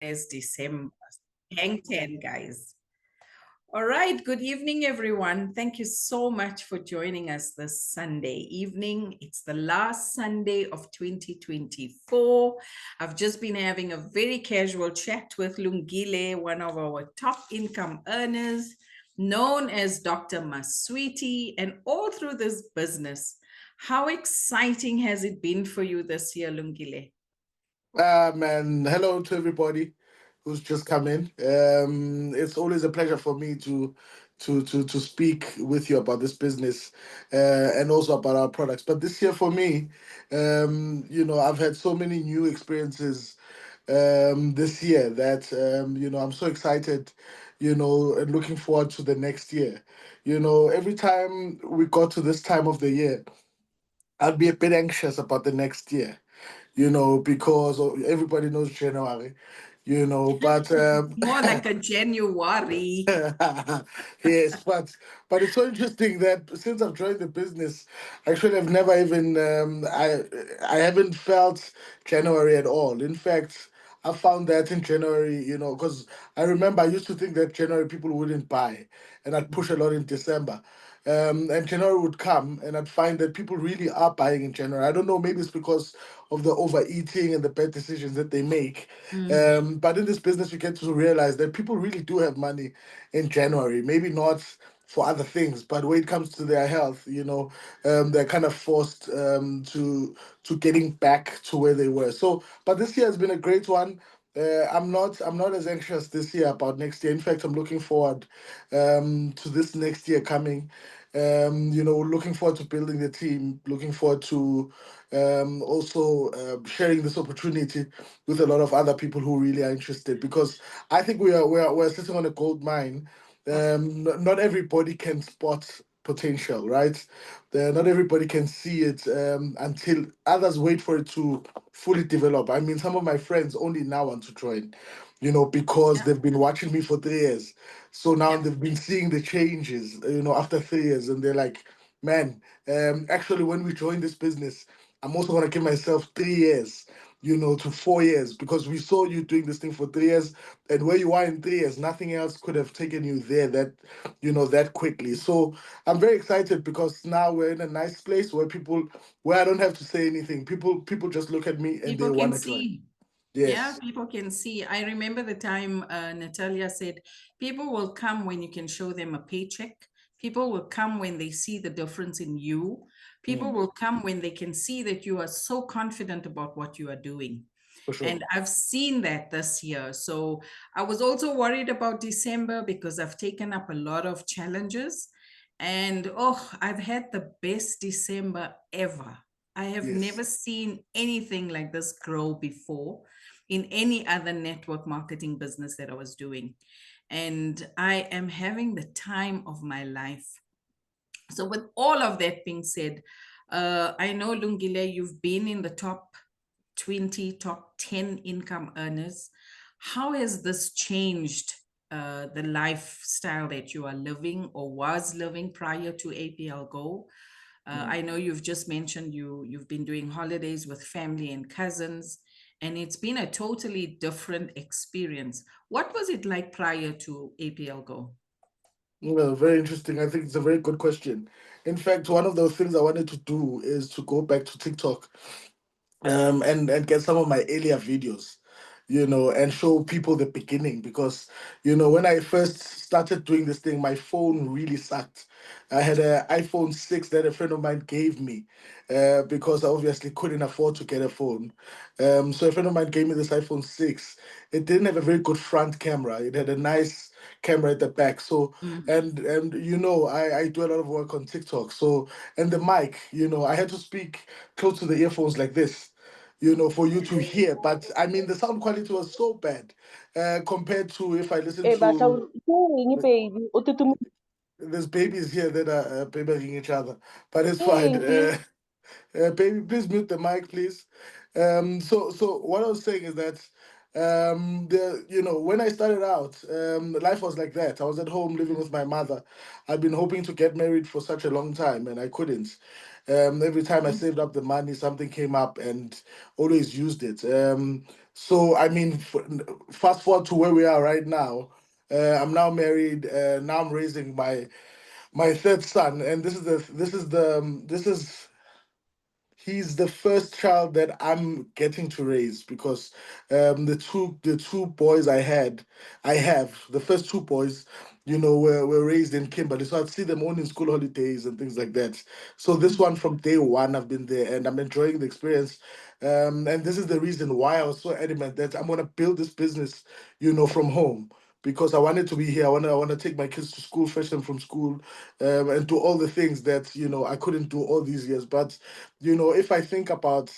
It's December. Hang 10, guys. All right. Good evening, everyone. Thank you so much for joining us this Sunday evening. It's the last Sunday of 2024. I've just been having a very casual chat with Lungile, one of our top income earners, known as Dr. Maswiti, and all through this business. How exciting has it been for you this year, Lungile? And hello to everybody who's just come in. It's always a pleasure for me to speak with you about this business and also about our products. But this year for me, I've had so many new experiences this year that I'm so excited, and looking forward to the next year. Every time we got to this time of the year, I'd be a bit anxious about the next year, because everybody knows January, but More like a January. yes, but it's so interesting that since I've joined the business, actually I've never even I haven't felt January at all. In fact, I found that in January, because I remember I used to think that January people wouldn't buy, and I'd push a lot in December. And January would come, and I'd find that people really are buying in January. I don't know, maybe it's because of the overeating and the bad decisions that they make. Mm. But in this business, you get to realize that people really do have money in January. Maybe not for other things, but when it comes to their health, they're kind of forced to getting back to where they were. So, but this year has been a great one. I'm not as anxious this year about next year. In fact, I'm looking forward to this next year coming. Looking forward to building the team. Looking forward to also sharing this opportunity with a lot of other people who really are interested. Because I think we're sitting on a gold mine. Not everybody can spot potential, right? Not everybody can see it until others wait for it to fully develop. I mean, some of my friends only now want to join, because Yeah, they've been watching me for 3 years. So now yeah. they've been seeing the changes, after 3 years, and they're like, man, actually, when we join this business, I'm also going to give myself 3 years, to 4 years, because we saw you doing this thing for 3 years, and where you are in 3 years, nothing else could have taken you there that quickly. So I'm very excited because now we're in a nice place where I don't have to say anything. People just look at me and they People can want to join. see. Yeah, Yes, people can see. I remember the time Natalia said, people will come when you can show them a paycheck. People will come when they see the difference in you. People mm, will come when they can see that you are so confident about what you are doing. for sure. And I've seen that this year. So I was also worried about December because I've taken up a lot of challenges. And oh, I've had the best December ever. I have Yes. never seen anything like this grow before in any other network marketing business that I was doing. And I am having the time of my life. So, with all of that being said, I know Lungile, you've been in the top 20, top 10 income earners. How has this changed the lifestyle that you are living or was living prior to APLGO? Mm. I know you've just mentioned you've been doing holidays with family and cousins, and it's been a totally different experience. What was it like prior to APLGO? Well, very interesting. I think it's a very good question. In fact, one of those things I wanted to do is to go back to TikTok and get some of my earlier videos, and show people the beginning, because when I first started doing this thing, my phone really sucked. I had an iPhone 6 that a friend of mine gave me because I obviously couldn't afford to get a phone. So a friend of mine gave me this iPhone 6. It didn't have a very good front camera. It had a nice camera at the back. So Mm. and I do a lot of work on TikTok. So, and the mic, I had to speak close to the earphones like this, for you to hear. But I mean, the sound quality was so bad compared to if I listen Eh, batla to ke eng baby? O tutumo there's babies here that are babying each other, but it's fine. eng sis? Baby, please mute the mic, please. So what I was saying is that when I started out, life was like that. I was at home living with my mother. I'd been hoping to get married for such a long time, and I couldn't. Every time I saved up the money, something came up, and always used it. So I mean, fast forward to where we are right now. I'm now married. Now I'm raising my third son, and this is he's the first child that I'm getting to raise, because the two boys I have the first two boys, were raised in Kimberley, so I'd see them only in school holidays and things like that. So this one, from day one, I've been there and I'm enjoying the experience. And this is the reason why I was so adamant that I'm gonna build this business, from home, because I wanted to be here. I want to take my kids to school, fetch them from school, and do all the things that I couldn't do all these years. But if I think about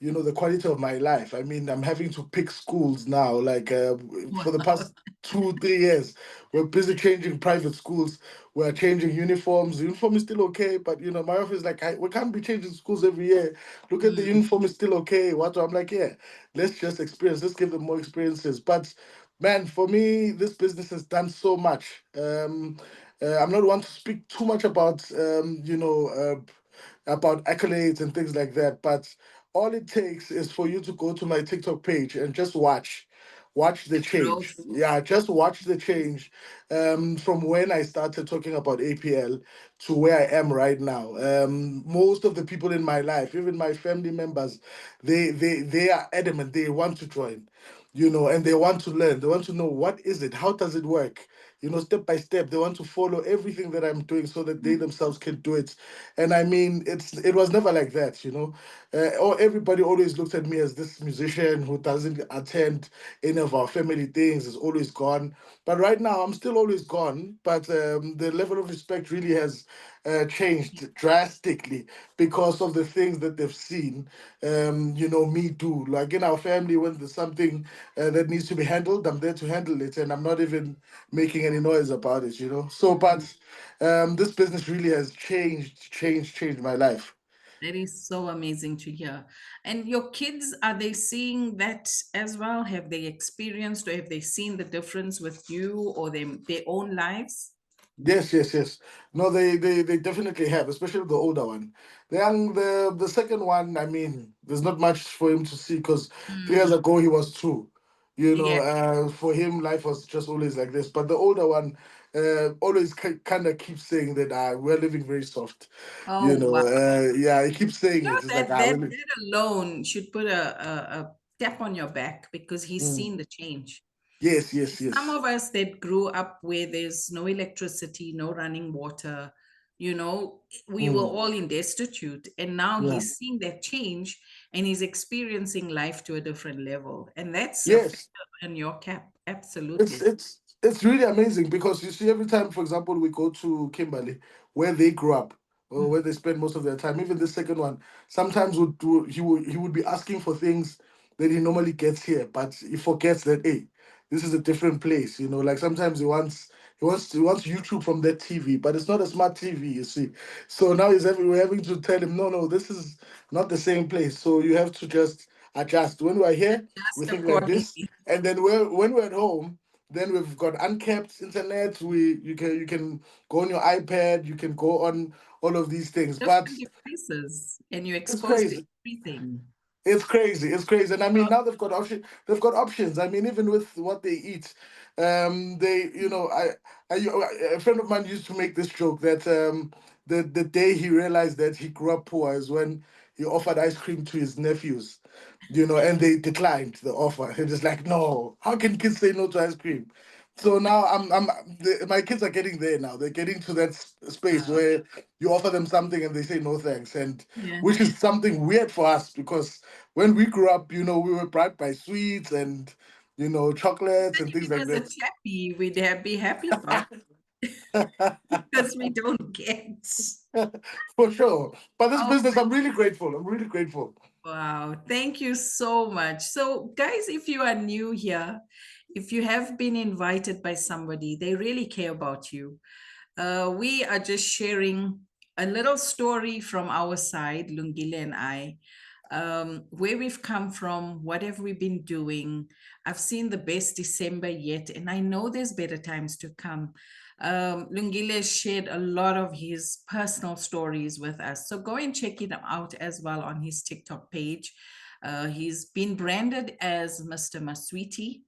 the quality of my life, I mean, I'm having to pick schools now. Like, for the Wow. past 2 3 years, we're busy changing private schools. We're changing uniforms. The uniform is still okay, but my office is like, we can't be changing schools every year. Look at the Mm, uniform is still okay. What? I'm like, yeah, let's just experience. Let's give them more experiences. But man, for me, this business has done so much. I'm not one to speak too much about accolades and things like that. But all it takes is for you to go to my TikTok page and just watch the the change. growth. Yeah, just watch the change, from when I started talking about APL to where I am right now. Most of the people in my life, even my family members, they are adamant. They want to join, and they want to learn. They want to know, what is it, how does it work, step by step. They want to follow everything that I'm doing so that they themselves can do it. And I mean, it was never like that, or everybody always looked at me as this musician who doesn't attend any of our family things, is always gone. But right now, I'm still always gone. But the level of respect really has changed drastically, because of the things that they've seen, me do. Like, in our family, when there's something that needs to be handled, I'm there to handle it, and I'm not even making any noise about it. So, but this business really has changed my life. That is so amazing to hear. And your kids, are they seeing that as well? Have they experienced or have they seen the difference with you or their own lives? Yes, yes, yes. No, they definitely have, especially the older one. The second one, I mean, there's not much for him to see, because 3 years Mm, ago he was two. yeah. For him, life was just always like this. But the older one, always kind of keeps saying that, we're living very soft. Oh, wow. Yeah, he keeps You saying it. It's know, like, that that we that alone should put a tap on your back because he's mm. seen the change. Yes, yes, Some yes. of us that grew up where there's no electricity, no running water, you know, we were Mm. all in destitute. And now Yeah. he's seeing that change and he's experiencing life to a different level. And that's a Yes. factor in your cap. It's Absolutely. it's it's really amazing, because you see, every time, for example, we go to Kimberley, where they grew up, or where they spend most of their time. Even the second one, sometimes he would be asking for things that he normally gets here, but he forgets that, hey, this is a different place. Like, sometimes he wants YouTube from that TV, but it's not a smart TV, you see. So now we're having to tell him, no, no, this is not the same place. So you have to just adjust. When we're here, we Just think like this, accordingly. and then when we're at home, then we've got uncapped internet. You can go on your iPad. You can go on all of these things. But Different devices and you're it's exposed to crazy. everything. It's crazy. It's crazy. And I mean, Well, now they've got option. They've got options. I mean, even with what they eat, they, a friend of mine used to make this joke that, the day he realized that he grew up poor is when he offered ice cream to his nephews, and they declined the offer. He was like, no, how can kids say no to ice cream? So now my kids are getting there now. They're getting to that space uh, where you offer them something and they say no thanks, and yeah. which is something weird for us, because when we grew up, we were bribed by sweets and chocolates and Even if things it like was a that. chappy, we'd be happy about because we don't get. For sure. But this Oh, business, I'm really grateful. I'm really grateful. wow. Thank you so much. So, guys, if you are new here, if you have been invited by somebody, they really care about you. We are just sharing a little story from our side, Lungile and I, where we've come from, what have we been doing. I've seen the best December yet, and I know there's better times to come. Lungile shared a lot of his personal stories with us. So go and check it out as well on his TikTok page. He's been branded as Mr. Maswiti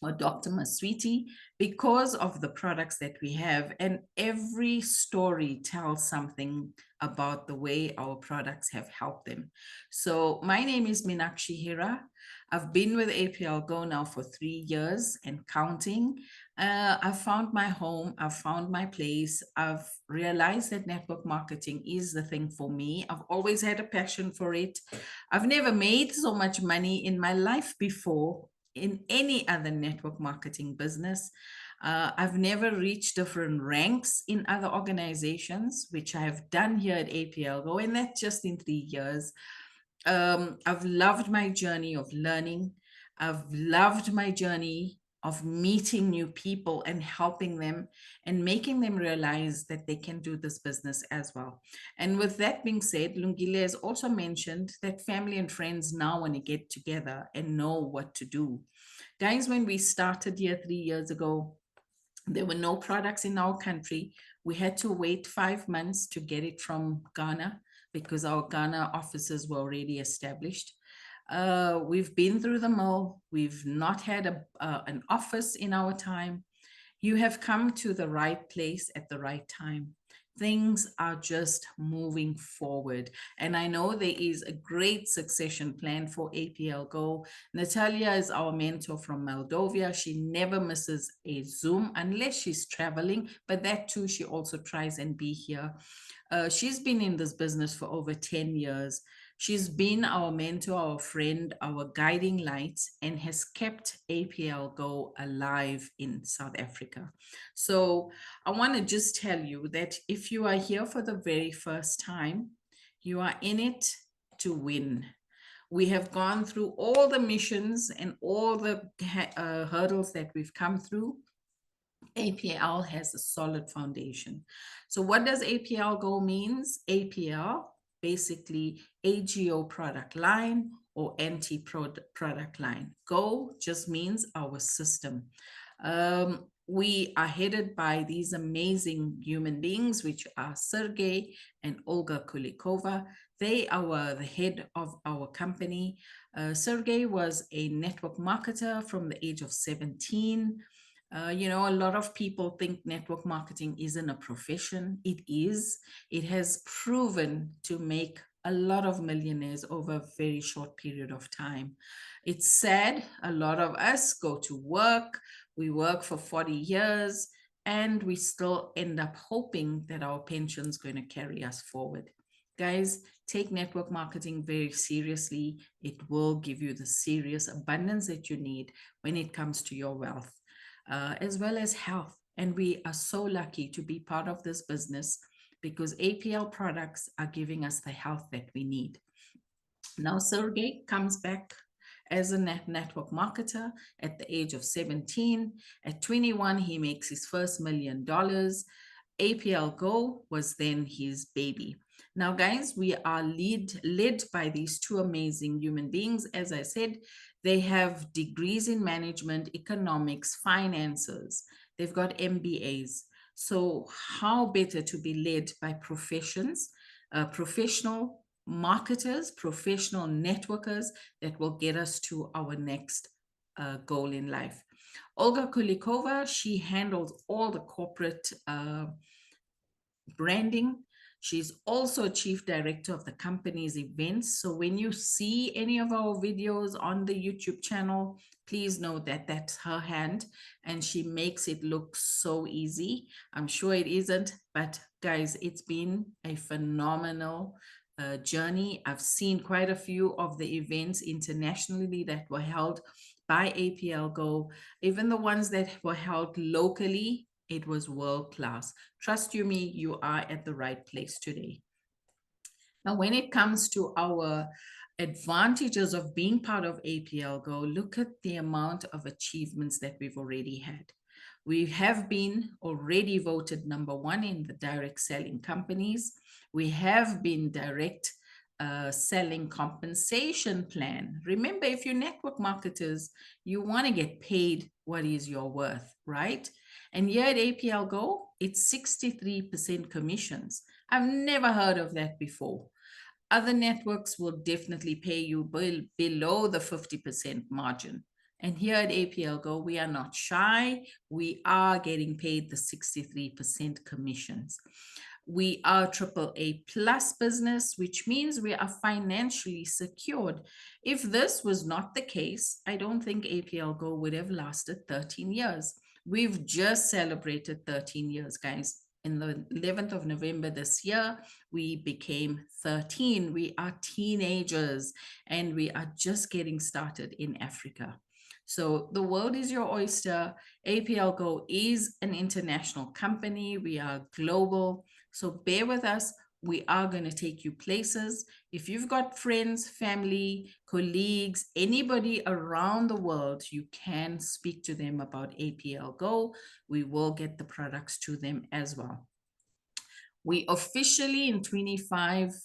or Dr. Maswiti because of the products that we have. And every story tells something about the way our products have helped them. So my name is Minakshi Hira. I've been with APLGO now for 3 years and counting. I've found my home, I've found my place. I've realized that network marketing is the thing for me. I've always had a passion for it. I've never made so much money in my life before in any other network marketing business. I've never reached different ranks in other organizations, which I have done here at APLGO, and that's just in 3 years. I've loved my journey of learning. I've loved my journey of meeting new people and helping them and making them realize that they can do this business as well. And with that being said, Lungile has also mentioned that family and friends now want to get together and know what to do. Guys, when we started here 3 years ago, there were no products in our country. We had to wait 5 months to get it from Ghana because our Ghana offices were already established. We've been through the mill. We've not had an office in our time. You have come to the right place at the right time. Things are just moving forward. And I know there is a great succession plan for APLGO. Natalia is our mentor from Moldova. She never misses a Zoom unless she's traveling, but that too, she also tries and be here. She's been in this business for over 10 years. She's been our mentor, our friend, our guiding light, and has kept APLGO alive in South Africa. So I want to just tell you that if you are here for the very first time, you are in it to win. We have gone through all the missions and all the hurdles that we've come through. APL has a solid foundation. So what does APLGO means? APL, basically AGO product line or NT product line. Go just means our system. We are headed by these amazing human beings, which are Sergey and Olga Kulikova. They are the head of our company. Sergey was a network marketer from the age of 17. A lot of people think network marketing isn't a profession. It is. It has proven to make a lot of millionaires over a very short period of time. It's sad. A lot of us go to work. We work for 40 years and we still end up hoping that our pension's going to carry us forward. Guys, take network marketing very seriously. It will give you the serious abundance that you need when it comes to your wealth. As well as health. And we are so lucky to be part of this business because APL products are giving us the health that we need. Now, Sergey comes back as a network marketer at the age of 17. At 21, he makes his first $1 million. APLGO was then his baby. Now, guys, we are led by these two amazing human beings. As I said, they have degrees in management, economics, finances. They've got MBAs. So how better to be led by professional marketers, professional networkers that will get us to our next goal in life. Olga Kulikova, she handles all the corporate branding. She's also a chief director of the company's events. So when you see any of our videos on the YouTube channel, please know that that's her hand and she makes it look so easy. I'm sure it isn't, but guys, it's been a phenomenal journey. I've seen quite a few of the events internationally that were held by APLGO, even the ones that were held locally. It was world class. Trust you me, you are at the right place today. Now, when it comes to our advantages of being part of APLGO, look at the amount of achievements that we've already had. We have been already voted #1 in the direct selling companies. We have been direct selling compensation plan. Remember, if you're network marketers, you want to get paid what is your worth, right? And here at APLGO, it's 63% commissions. I've never heard of that before. Other networks will definitely pay you below the 50% margin. And here at APLGO, we are not shy. We are getting paid the 63% commissions. We are AAA plus business, which means we are financially secured. If this was not the case, I don't think APLGO would have lasted 13 years. We've just celebrated 13 years, guys. In the 11th of November this year, we became 13. We are teenagers and we are just getting started in Africa. So the world is your oyster. APLGO is an international company. We are global. So bear with us. We are going to take you places. If you've got friends, family, colleagues, anybody around the world, you can speak to them about APLGO. We will get the products to them as well. We officially in 25,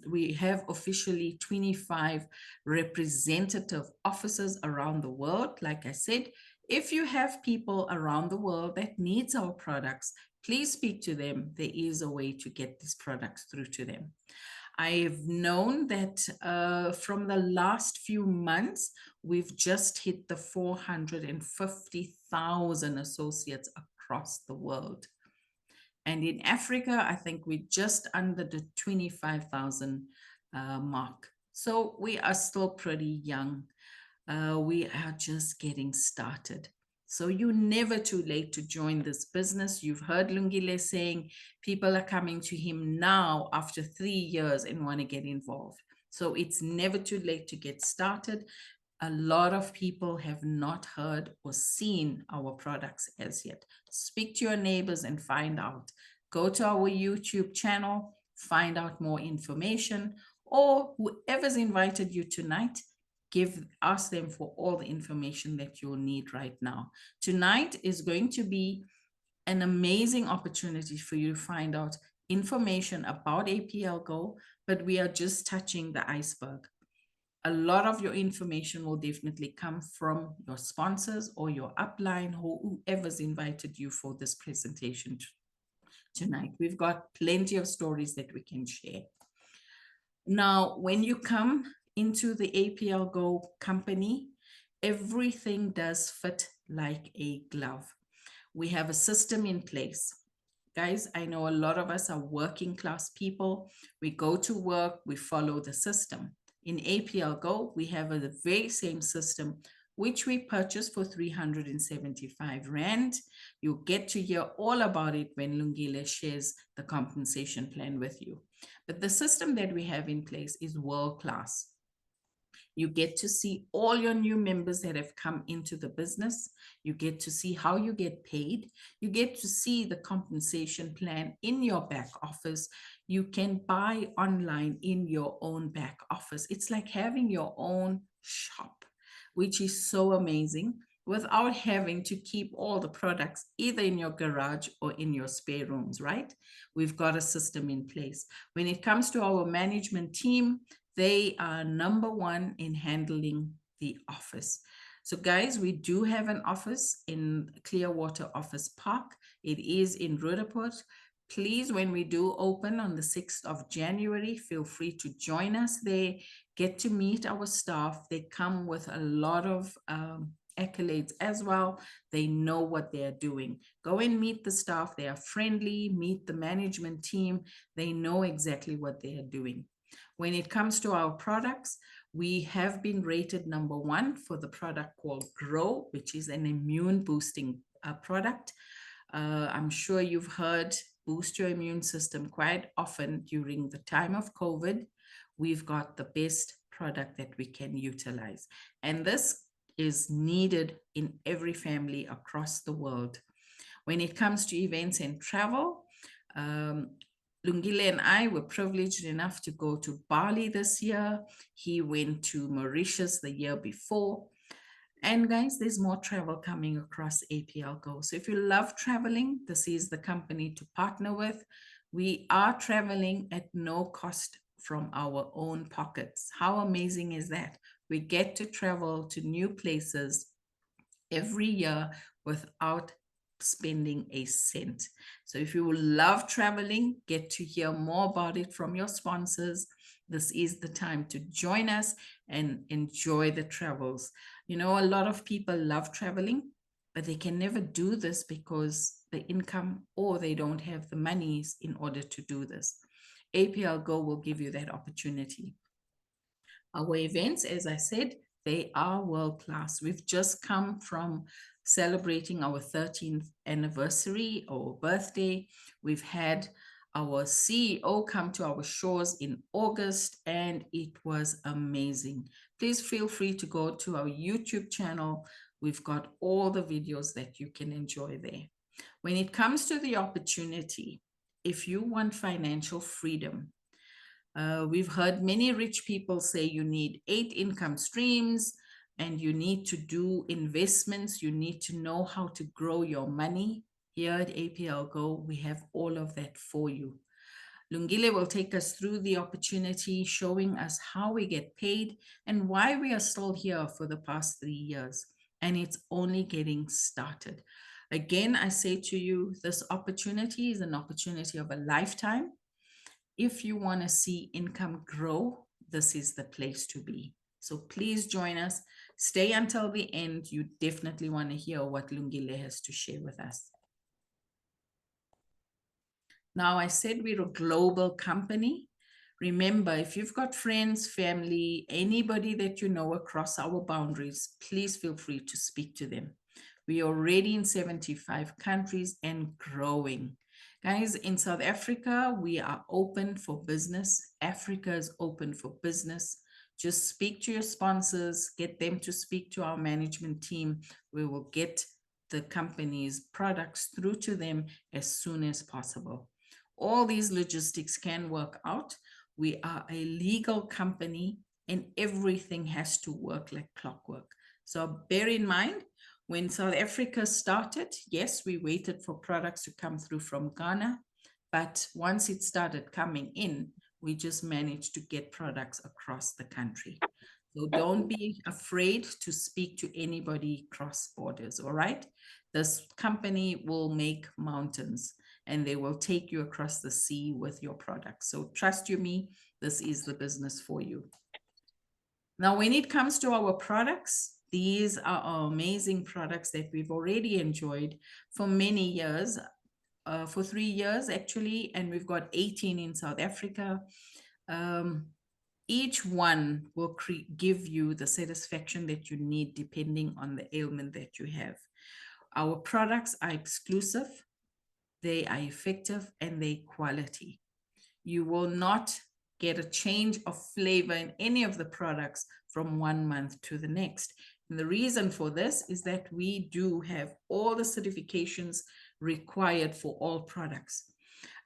we have officially 25 representative offices around the world. Like I said, if you have people around the world that needs our products, please speak to them. There is a way to get these products through to them. I've known that from the last few months, we've just hit the 450,000 associates across the world. And in Africa, I think we're just under the 25,000 mark. So we are still pretty young. We are just getting started. So you're never too late to join this business. You've heard Lungile saying people are coming to him now after 3 years and want to get involved. So it's never too late to get started. A lot of people have not heard or seen our products as yet. Speak to your neighbors and find out. Go to our YouTube channel, find out more information, or whoever's invited you tonight, ask them for all the information that you'll need right now. Tonight is going to be an amazing opportunity for you to find out information about APLGO, but we are just touching the iceberg. A lot of your information will definitely come from your sponsors or your upline, whoever's invited you for this presentation tonight. We've got plenty of stories that we can share. Now, when you come into the APLGO company, everything does fit like a glove. We have a system in place. Guys, I know a lot of us are working class people. We go to work, we follow the system. In APLGO, we have the very same system, which we purchased for 375 Rand. You'll get to hear all about it when Lungile shares the compensation plan with you. But the system that we have in place is world class. You get to see all your new members that have come into the business. You get to see how you get paid. You get to see the compensation plan in your back office. You can buy online in your own back office. It's like having your own shop, which is so amazing, without having to keep all the products either in your garage or in your spare rooms, right? We've got a system in place. When it comes to our management team, they are number one in handling the office. So guys, we do have an office in Clearwater Office Park. It is in Rudaport. Please, when we do open on the 6th of January, feel free to join us there, get to meet our staff. They come with a lot of accolades as well. They know what they're doing. Go and meet the staff. They are friendly. Meet the management team. They know exactly what they are doing. When it comes to our products, we have been rated number one for the product called Grow, which is an immune boosting product. I'm sure you've heard boost your immune system quite often during the time of COVID. We've got the best product that we can utilize. And this is needed in every family across the world. When it comes to events and travel, Lungile and I were privileged enough to go to Bali this year. He went to Mauritius the year before. And guys, there's more travel coming across APLGO. So if you love traveling, this is the company to partner with. We are traveling at no cost from our own pockets. How amazing is that? We get to travel to new places every year without spending a cent. So if you love traveling, get to hear more about it from your sponsors. This is the time to join us and enjoy the travels. You know, a lot of people love traveling, but they can never do this because the income or they don't have the monies in order to do this. APLGO will give you that opportunity. Our events, as I said, they are world class. We've just come from celebrating our 13th anniversary or birthday. We've had our CEO come to our shores in August, and it was amazing. Please feel free to go to our YouTube channel. We've got all the videos that you can enjoy there. When it comes to the opportunity, if you want financial freedom, we've heard many rich people say you need 8 income streams and you need to do investments. You need to know how to grow your money. Here at APLGO, we have all of that for you. Lungile will take us through the opportunity, showing us how we get paid and why we are still here for the past 3 years. And it's only getting started. Again, I say to you, this opportunity is an opportunity of a lifetime. If you want to see income grow, this is the place to be. So please join us. Stay until the end. You definitely want to hear what Lungile has to share with us. Now, I said we're a global company. Remember, if you've got friends, family, anybody that you know across our boundaries, please feel free to speak to them. We are already in 75 countries and growing. Guys, in South Africa, we are open for business. Africa is open for business. Just speak to your sponsors, get them to speak to our management team. We will get the company's products through to them as soon as possible. All these logistics can work out. We are a legal company and everything has to work like clockwork. So bear in mind, when South Africa started, yes, we waited for products to come through from Ghana, but once it started coming in, we just managed to get products across the country. So don't be afraid to speak to anybody cross borders, all right? This company will make mountains and they will take you across the sea with your products. So trust you me, this is the business for you. Now, when it comes to our products, these are our amazing products that we've already enjoyed for many years, for 3 years actually, and we've got 18 in South Africa. Each one will give you the satisfaction that you need depending on the ailment that you have. Our products are exclusive, they are effective, and they quality. You will not get a change of flavor in any of the products from 1 month to the next. And the reason for this is that we do have all the certifications required for all products.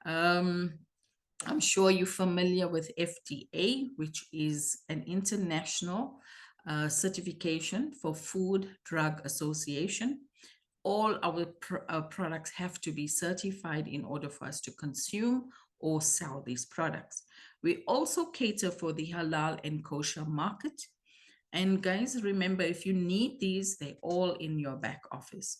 I'm sure you're familiar with FDA, which is an international certification for Food Drug Association. All our products have to be certified in order for us to consume or sell these products. We also cater for the halal and kosher market. And guys, remember, if you need these, they're all in your back office.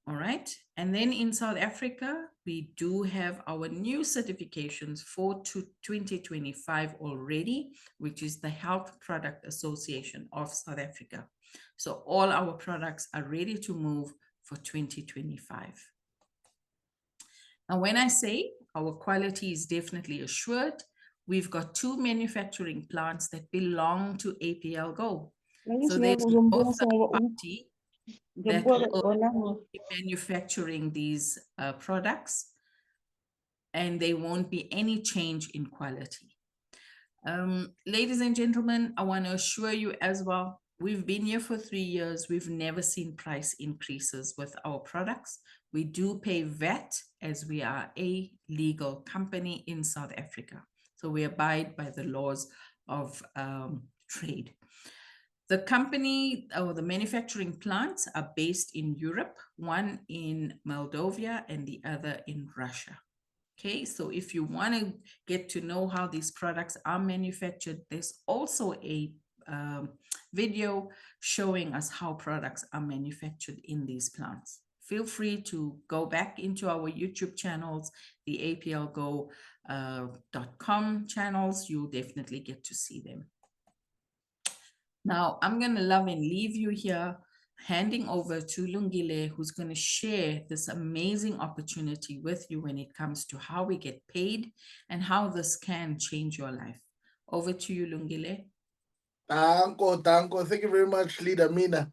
All right. And then in South Africa, we do have our new certifications for 2025 already, which is the Health Product Association of South Africa. So all our products are ready to move for 2025. Now, when I say our quality is definitely assured, we've got 2 manufacturing plants that belong to APLGO. So there's no third party that will be manufacturing these products, and there won't be any change in quality. Ladies and gentlemen, I want to assure you as well, we've been here for 3 years. We've never seen price increases with our products. We do pay VAT as we are a legal company in South Africa. So we abide by the laws of trade. The company or the manufacturing plants are based in Europe, one in Moldova and the other in Russia. Okay, so if you want to get to know how these products are manufactured, there's also a um, video showing us how products are manufactured in these plants. Feel free to go back into our YouTube channels, the APLGO.com channels. You'll definitely get to see them. Now, I'm going to love and leave you here, handing over to Lungile, who's going to share this amazing opportunity with you when it comes to how we get paid and how this can change your life. Over to you, Lungile. Danko. Thank you very much, Leader Mina.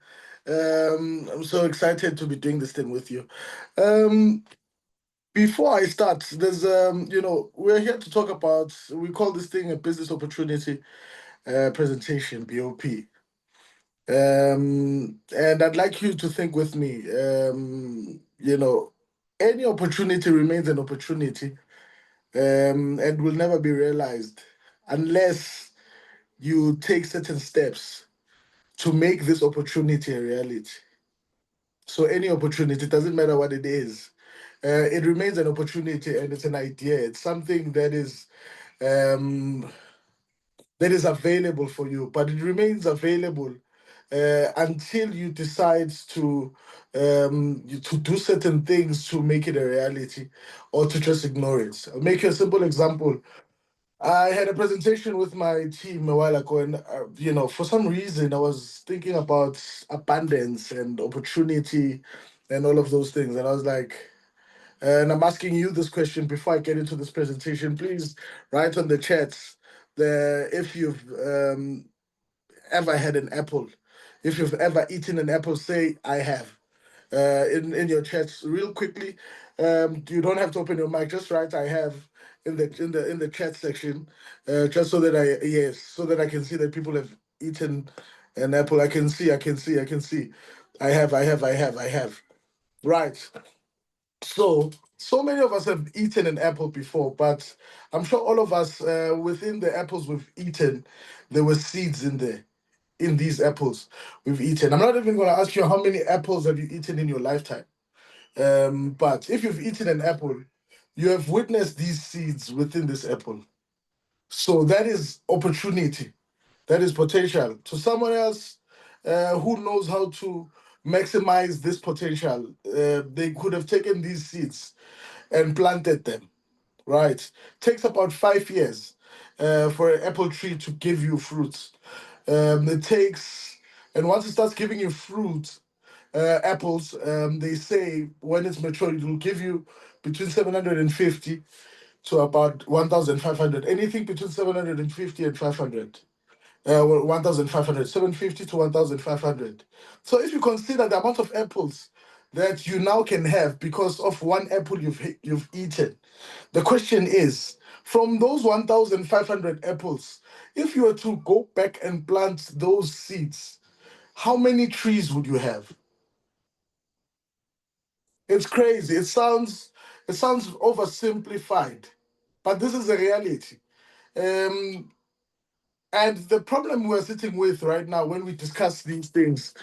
I'm so excited to be doing this thing with you. Um, Before I start, there's we're here to talk about, we call this thing a business opportunity presentation, BOP. And I'd like you to think with me. Any opportunity remains an opportunity, and will never be realized unless you take certain steps to make this opportunity a reality. So any opportunity, it doesn't matter what it is, it remains an opportunity, and it's an idea. It's something um, that is available for you, but it remains available until you decide to do certain things to make it a reality, or to just ignore it. I'll make you a simple example. I had a presentation with my team a while ago, and for some reason, I was thinking about abundance and opportunity and all of those things, and I was like, and I'm asking you this question before I get into this presentation. Please write on the chats if you've ever had an apple. If you've ever eaten an apple, say I have. In your chats, real quickly. You don't have to open your mic. Just write I have in the chat section, just so that so that I can see that people have eaten an apple. I can see. I can see. I can see. I have. I have. I have. I have. Right. So many of us have eaten an apple before, but I'm sure all of us, within the apples we've eaten, there were seeds in there. In these apples we've eaten. I'm not even going to ask you how many apples have you eaten in your lifetime. But if you've eaten an apple, you have witnessed these seeds within this apple. So that is opportunity. That is potential. To someone else who knows how to maximize this potential, they could have taken these seeds and planted them. Right. Takes about 5 years for an apple tree to give you fruits. It takes, and once it starts giving you fruit, apples, they say when it's mature, it will give you between 750 to about 1,500. Anything between 750 and 500. 1,500, 750 to 1,500. So if you consider the amount of apples that you now can have because of one apple you've eaten, the question is, from those 1,500 apples, if you were to go back and plant those seeds, how many trees would you have? It's crazy. It sounds oversimplified, but this is a reality. Um, and the problem we're sitting with right now when we discuss these things,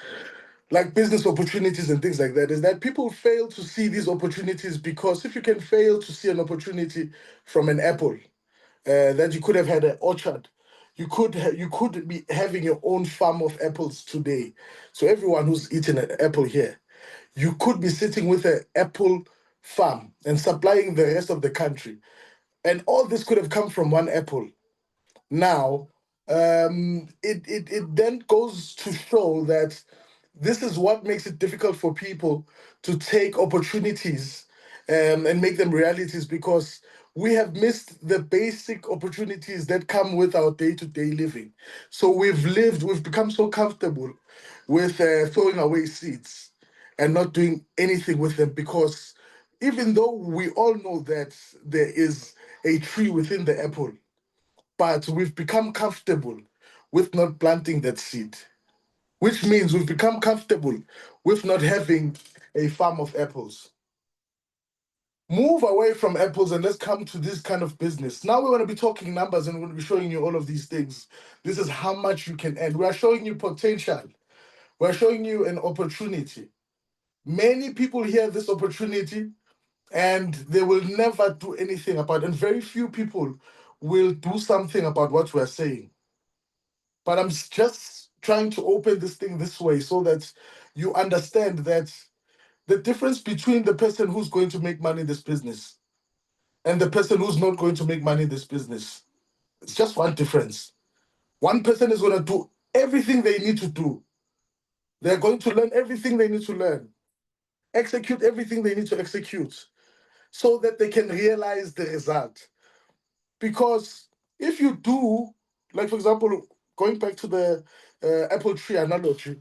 like business opportunities and things like that, is that people fail to see these opportunities, because if you can fail to see an opportunity from an apple, that you could have had an orchard. You could be having your own farm of apples today. So everyone who's eating an apple here, you could be sitting with an apple farm and supplying the rest of the country. And all this could have come from one apple. Now, it then goes to show that this is what makes it difficult for people to take opportunities and make them realities, because we have missed the basic opportunities that come with our day-to-day living. So we've become so comfortable with throwing away seeds and not doing anything with them, because even though we all know that there is a tree within the apple, but we've become comfortable with not planting that seed, which means we've become comfortable with not having a farm of apples. Move away from apples and let's come to this kind of business. Now we're going to be talking numbers and we're going to be showing you all of these things. This is how much you can earn. We are showing you potential. We're showing you an opportunity. Many people hear this opportunity and they will never do anything about it. And very few people will do something about what we're saying. But just trying to open this thing this way so that you understand that the difference between the person who's going to make money in this business and the person who's not going to make money in this business, it's just one difference. One person is going to do everything they need to do. They're going to learn everything they need to learn, execute everything they need to execute so that they can realize the result. Because if you do, like for example, going back to the apple tree analogy,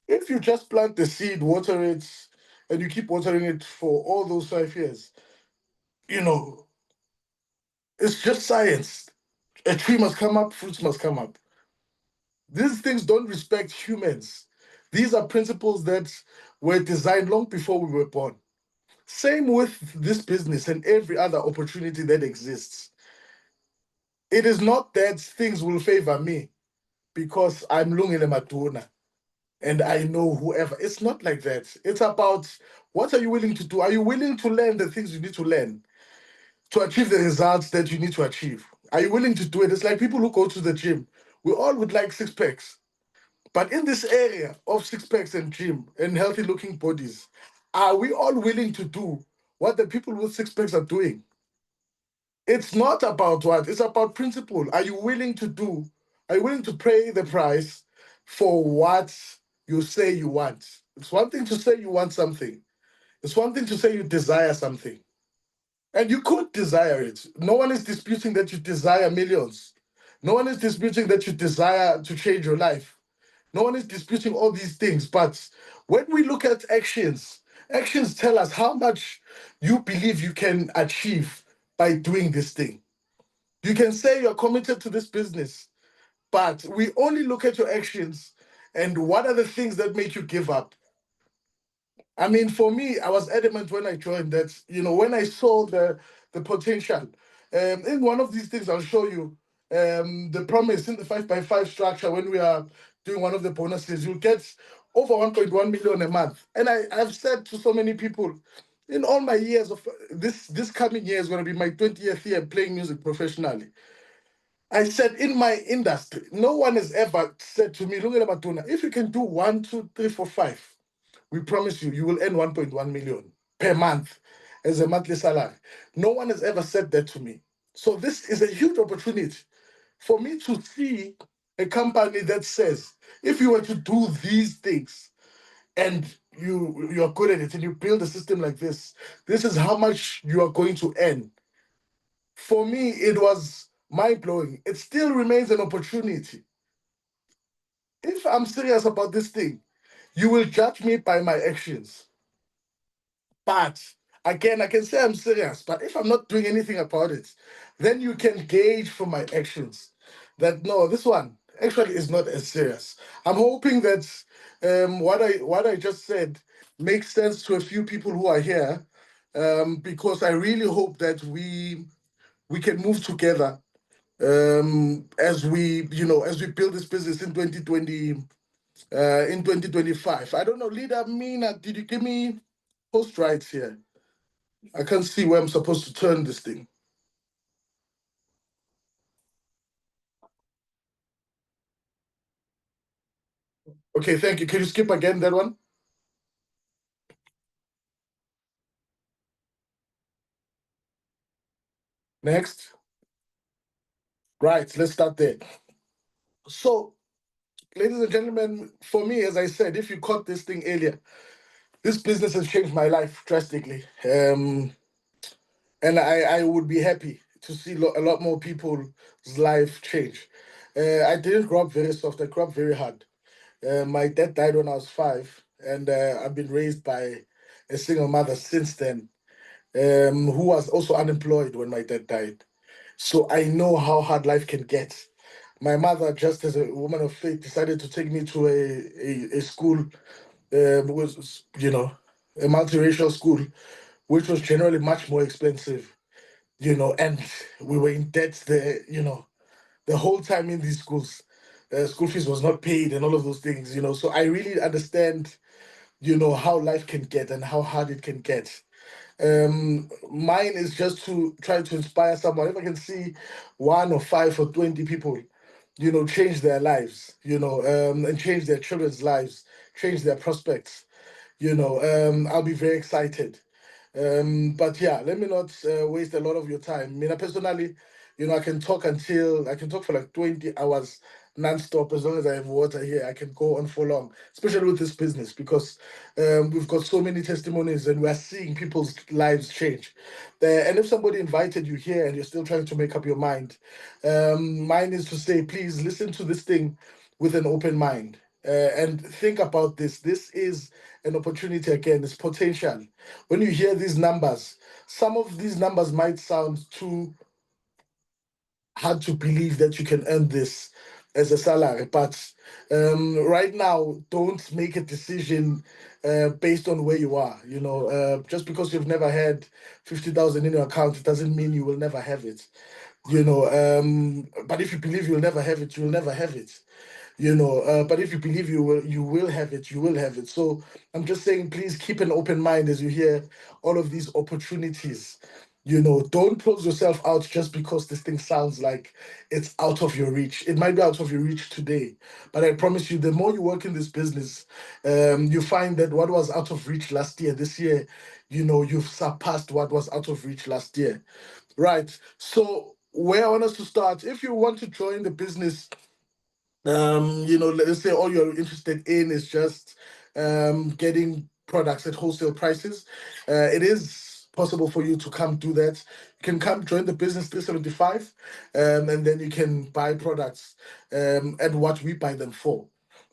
if you just plant the seed, water it, and you keep watering it for all those 5 years, you know, it's just science. A tree must come up, fruits must come up. These things don't respect humans. These are principles that were designed long before we were born. Same with this business and every other opportunity that exists. It is not that things will favor me because I'm Lungile Maduna and I know whoever. It's not like that. It's about what are you willing to do? Are you willing to learn the things you need to learn to achieve the results that you need to achieve? Are you willing to do it? It's like people who go to the gym. We all would like six packs. But in this area of six packs and gym and healthy looking bodies, are we all willing to do what the people with six packs are doing? It's not about what, it's about principle. Are you willing to do? Are you willing to pay the price for what you say you want? It's one thing to say you want something, it's one thing to say you desire something. And you could desire it. No one is disputing that you desire millions. No one is disputing that you desire to change your life. No one is disputing all these things. But when we look at actions, actions tell us how much you believe you can achieve by doing this thing. You can say you're committed to this business, but we only look at your actions and what are the things that make you give up. I mean, for me, I was adamant when I joined that, when I saw the potential. In one of these things, I'll show you the promise in the 5x5 structure when we are doing one of the bonuses. You'll get over 1.1 million a month. And I've said to so many people, in all my years of this coming year is going to be my 20th year playing music professionally. I said in my industry, no one has ever said to me, Lungile Maduna, if you can do one, two, three, four, five, we promise you, you will earn 1.1 million per month as a monthly salary. No one has ever said that to me. So this is a huge opportunity for me to see a company that says, if you were to do these things and you're good at it and you build a system like this is how much you are going to earn. For me, it was mind-blowing. It still remains an opportunity. If I'm serious about this thing, you will judge me by my actions. But again, I can say I'm serious, but if I'm not doing anything about it, then you can gauge from my actions that no, this one actually is not as serious. I'm hoping that what I just said makes sense to a few people who are here, because I really hope that we can move together as we build this business in 2020 in 2025. I don't know, leader Mina, did you give me post rights here? I can't see where I'm supposed to turn this thing. Okay, thank you. Can you skip again that one? Next. Right, let's start there. So, ladies and gentlemen, for me, as I said, if you caught this thing earlier, this business has changed my life drastically. And I would be happy to see a lot more people's life change. I didn't grow up very soft, I grew up very hard. My dad died when I was 5, and I've been raised by a single mother since then, who was also unemployed when my dad died. So I know how hard life can get. My mother, just as a woman of faith, decided to take me to a school, was a multiracial school, which was generally much more expensive, and we were in debt the whole time in these schools. School fees was not paid and all of those things. So I really understand how life can get and how hard it can get. Mine is just to try to inspire someone. If I can see one or five or 20 people, change their lives, and change their children's lives, change their prospects, I'll be very excited. But yeah, let me not waste a lot of your time. I mean, I personally, I can talk for like 20 hours non-stop. As long as I have water here, I can go on for long, especially with this business, because we've got so many testimonies and we're seeing people's lives change. And if somebody invited you here and you're still trying to make up your mind, mine is to say, please listen to this thing with an open mind. And think about this. This is an opportunity again, it's potential. When you hear these numbers, some of these numbers might sound too hard to believe that you can earn this as a salary. But right now, don't make a decision based on where you are. Just because you've never had 50,000 in your account, it doesn't mean you will never have it. But if you believe you'll never have it, you'll never have it. But if you believe you will have it, you will have it. So I'm just saying, please keep an open mind as you hear all of these opportunities. Don't close yourself out just because this thing sounds like it's out of your reach. It might be out of your reach today, but I promise you, the more you work in this business, you find that what was out of reach last year, this year, you've surpassed what was out of reach last year. Right. So where I want us to start, if you want to join the business, let's say all you're interested in is just getting products at wholesale prices. It is possible for you to come do that. You can come join the business 375, and then you can buy products at what we buy them for.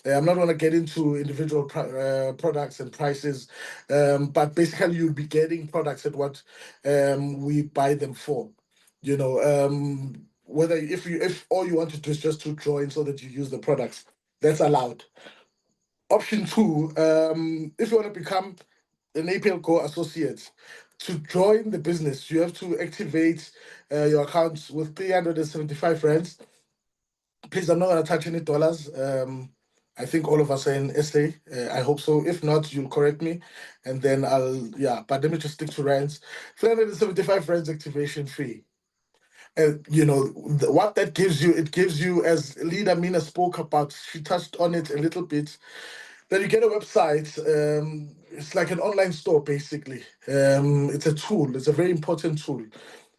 I'm not going to get into individual products and prices, but basically you'll be getting products at what we buy them for. Whether if all you want to do is just to join so that you use the products, that's allowed. Option two, if you want to become an APLGO associate, to join the business, you have to activate your account with 375 rands. Please, I'm not going to touch any dollars. I think all of us are in SA. I hope so. If not, you'll correct me, and then yeah. But let me just stick to rands. 375 rands activation fee. And what that gives you, it gives you, as leader Mina spoke about, she touched on it a little bit, that you get a website. It's like an online store, basically. It's a tool. It's a very important tool.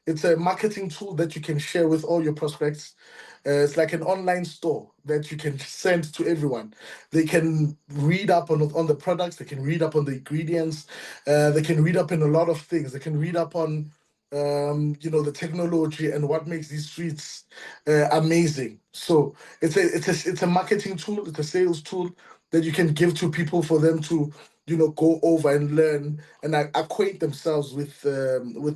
It's a marketing tool that you can share with all your prospects. It's like an online store that you can send to everyone. They can read up on the products. They can read up on the ingredients. They can read up in a lot of things. They can read up on the technology and what makes these streets amazing. So it's a marketing tool. It's a sales tool that you can give to people for them to go over and learn and acquaint themselves with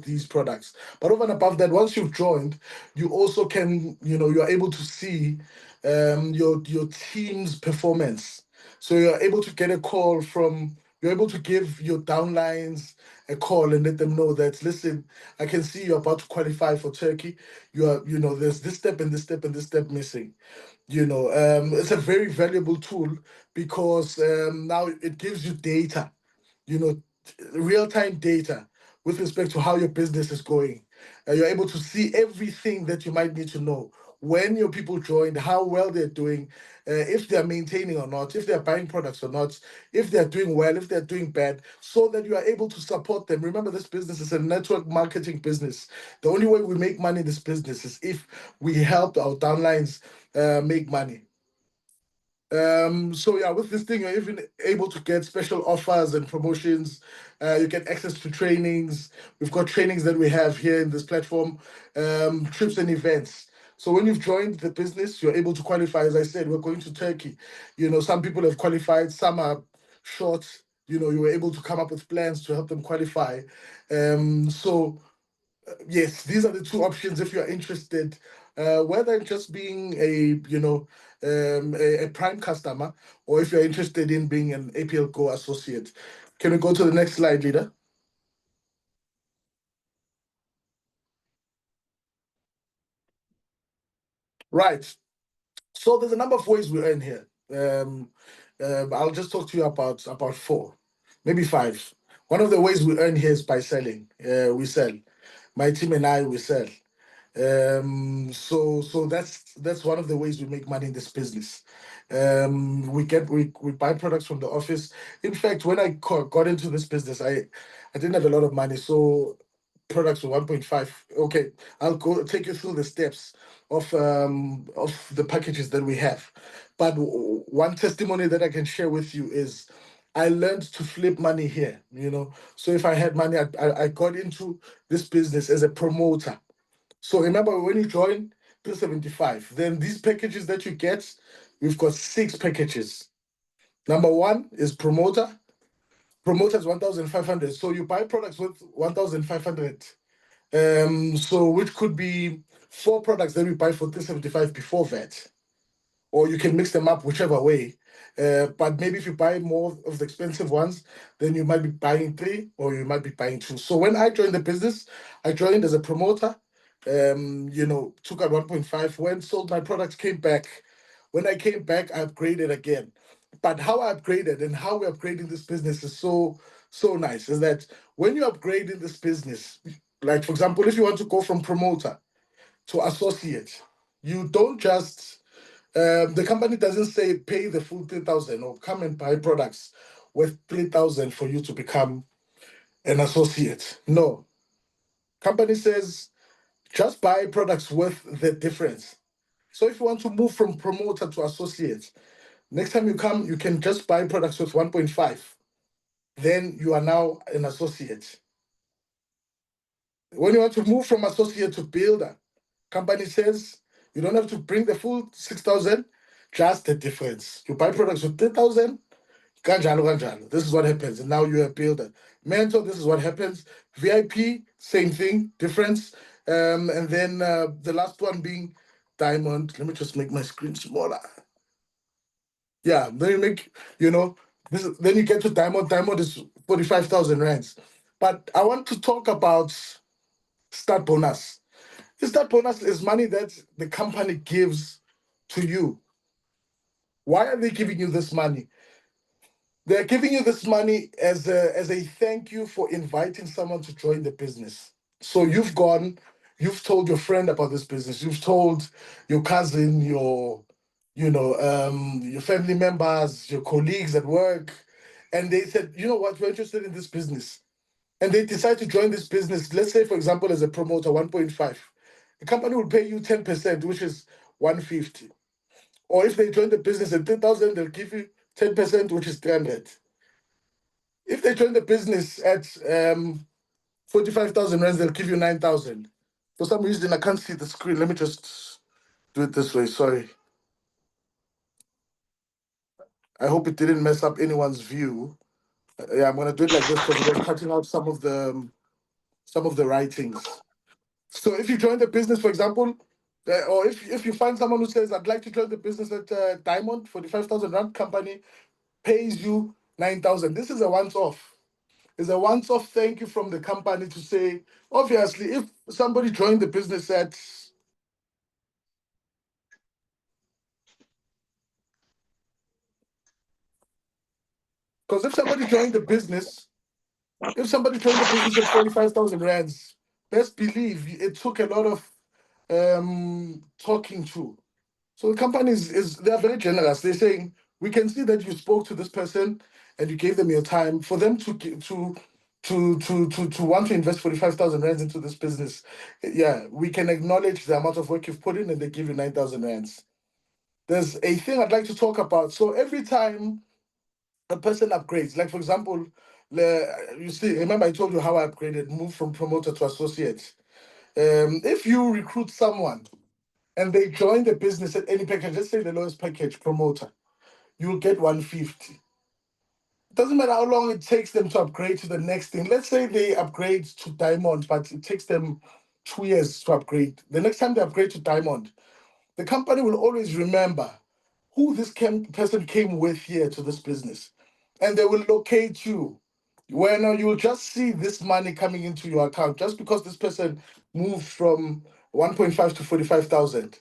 these products. But over and above that, once you've joined, you also can you're able to see your team's performance. So you're able to give your downlines a call and let them know that, listen, I can see you're about to qualify for Turkey. There's this step and this step and this step missing. It's a very valuable tool because now it gives you data, you know, real-time data with respect to how your business is going. You're able to see everything that you might need to know when your people joined, how well they're doing, if they're maintaining or not, if they're buying products or not, if they're doing well, if they're doing bad, so that you are able to support them. Remember, this business is a network marketing business. The only way we make money in this business is if we help our downlines make money. So yeah, with this thing, you're even able to get special offers and promotions. You get access to trainings. We've got trainings that we have here in this platform, trips and events. So when you've joined the business, you're able to qualify. As I said, we're going to Turkey. Some people have qualified, some are short. You were able to come up with plans to help them qualify. So yes, these are the two options if you're interested. Whether just being a prime customer, or if you're interested in being an APL Go associate. Can we go to the next slide, leader? Right. So there's a number of ways we earn here. I'll just talk to you about four. maybe five. One of the ways we earn here is by selling. We sell. My team and I, we sell. So that's one of the ways we make money in this business. We buy products from the office. In fact, when got into this business, I didn't have a lot of money, so products were 1.5. Okay, I'll go take you through the steps of the packages that we have. But one testimony that I can share with you is I learned to flip money here, So if I had money, I got into this business as a promoter. So remember when you join 275, then these packages that you get, we've got six packages. Number one is promoter. Promoter is 1,500. So you buy products with 1,500. So which could be four products that we buy for 375 before VAT, or you can mix them up whichever way. But maybe if you buy more of the expensive ones, then you might be buying three or you might be buying two. So when I joined the business, I joined as a promoter, took out 1.5. When sold my products, came back. When I came back, I upgraded again. But how I upgraded and how we're upgrading this business is so nice. Is that when you upgrade in this business, like for example, if you want to go from promoter to associate, you don't just the company doesn't say pay the full 3,000 or come and buy products worth 3,000 for you to become an associate. No, company says just buy products worth the difference. So if you want to move from promoter to associate, next time you come, you can just buy products worth 1.5. Then you are now an associate. When you want to move from associate to builder, company says you don't have to bring the full 6,000, just the difference. You buy products with 3,000, kanjalo, kanjalo. This is what happens. And now you're a builder. Mentor, this is what happens. VIP, same thing, difference. And then the last one being diamond. Let me just make my screen smaller. Yeah, then you make, then you get to diamond. Diamond is 45,000 rands. But I want to talk about start bonus. The start bonus is money that the company gives to you. Why are they giving you this money? They're giving you this money as a thank you for inviting someone to join the business. So you've told your friend about this business, you've told your cousin, your family members, your colleagues at work, and they said, you know what, we're interested in this business. And they decide to join this business, let's say, for example, as a promoter, 1.5. The company will pay you 10%, which is 150. Or if they join the business at 3,000, they'll give you 10%, which is 300. If they join the business at 45,000 rands, they'll give you 9,000. For some reason, I can't see the screen. Let me just do it this way. Sorry. I hope it didn't mess up anyone's view. Yeah, I'm gonna do it like this because it was cutting out some of the writings. So if you join the business, for example, or if you find someone who says, I'd like to join the business at Diamond, 45,000 rand company pays you 9,000. This is a once-off. It's a once-off thank you from the company to say, obviously, if somebody joined the business at, because if somebody joined the business at 45,000 rands, best believe it took a lot of talking to. So the company is they are very generous. They're saying we can see that you spoke to this person and you gave them your time for them to want to invest 45,000 rands into this business. Yeah, we can acknowledge the amount of work you've put in, and they give you 9,000 rands. There's a thing I'd like to talk about. So every time a person upgrades, like for example, you see, remember I told you how I upgraded, moved from promoter to associate. If you recruit someone and they join the business at any package, let's say the lowest package, promoter, you'll get 150. It doesn't matter how long it takes them to upgrade to the next thing. Let's say they upgrade to diamond, but it takes them 2 years to upgrade. The next time they upgrade to diamond, the company will always remember who this person came with here to this business, and they will locate you. Where now you will just see this money coming into your account just because this person moved from 1.5 to 45,000.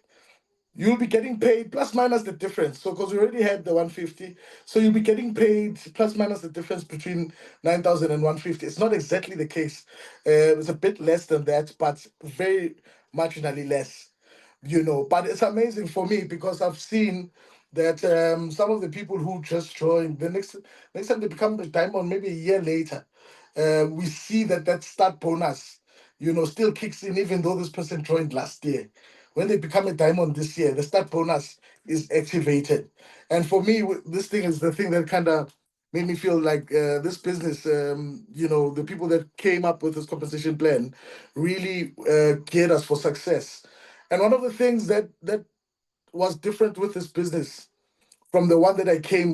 you'll be getting paid plus minus the difference. So, because we already had the 150, so you'll be getting paid plus minus the difference between 9,000 and 150. It's not exactly the case. It's a bit less than that, but very marginally less, But it's amazing for me because I've seen that some of the people who just joined, the next time they become a diamond, maybe a year later, we see that start bonus, still kicks in, even though this person joined last year. When they become a diamond this year, the start bonus is activated. And for me, this thing is the thing that kind of made me feel like this business, the people that came up with this compensation plan really geared us for success. And one of the things that was different with this business from the one that I came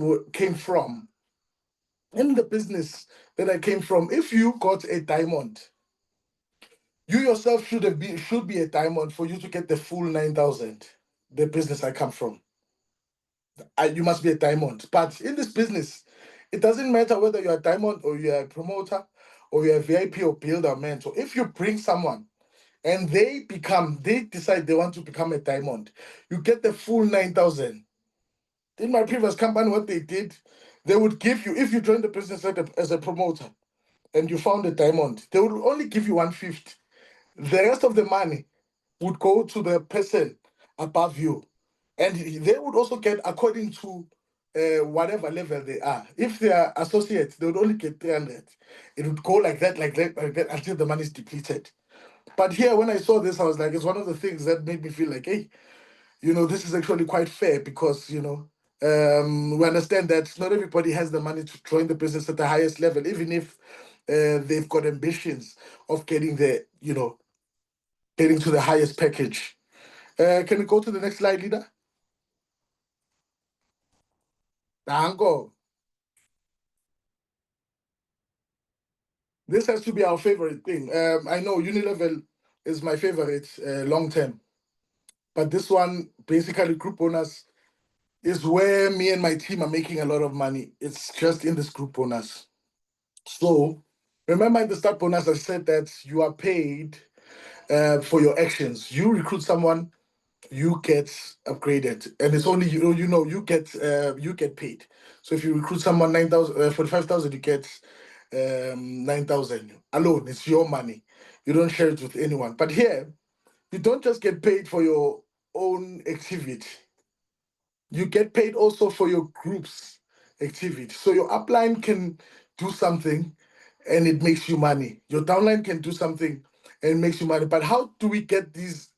from, in the business that I came from, if you got a diamond, you yourself should be a diamond for you to get the full 9,000. The business I come from, you must be a diamond. But in this business, it doesn't matter whether you're a diamond or you're a promoter or you're a VIP or builder or mentor. If you bring someone and they decide they want to become a diamond, you get the full 9,000. In my previous company, what they did, they would give you, if you join the business as a promoter and you found a diamond, they would only give you 150. The rest of the money would go to the person above you. And they would also get according to whatever level they are. If they are associates, they would only get 300. It would go like that, like that, until the money is depleted. But here, when I saw this, I was like, it's one of the things that made me feel like, hey, this is actually quite fair because, we understand that not everybody has the money to join the business at the highest level, even if they've got ambitions of getting there, getting to the highest package. Can we go to the next slide, leader? Dango. This has to be our favorite thing. I know Unilevel is my favorite long term, but this one, basically, group bonus is where me and my team are making a lot of money. It's just in this group bonus. So remember in the start bonus, I said that you are paid for your actions. You recruit someone, you get upgraded, and it's only you get paid. So if you recruit someone 9,000 45,000, you get 9,000 alone. It's your money. You don't share it with anyone. But here, you don't just get paid for your own activity. You get paid also for your group's activity. So your upline can do something and it makes you money. Your downline can do something and it makes you money. But how do we get these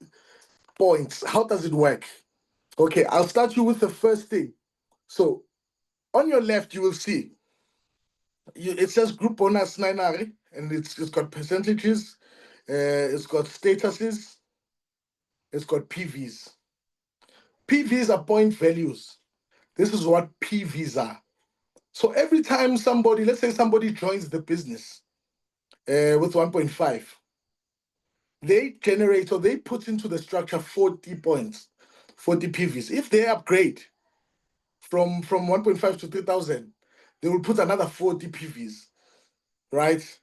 points? How does it work? Okay, I'll start you with the first thing. So on your left, you will see it says group bonus 9R, and it's got percentages, it's got statuses, it's got PVs. PVs are point values. This is what PVs are. So every time somebody, let's say somebody joins the business with 1.5, they generate or they put into the structure 40 points, 40 PVs. If they upgrade from 1.5 to 3,000, they will put another 40 PVs, right?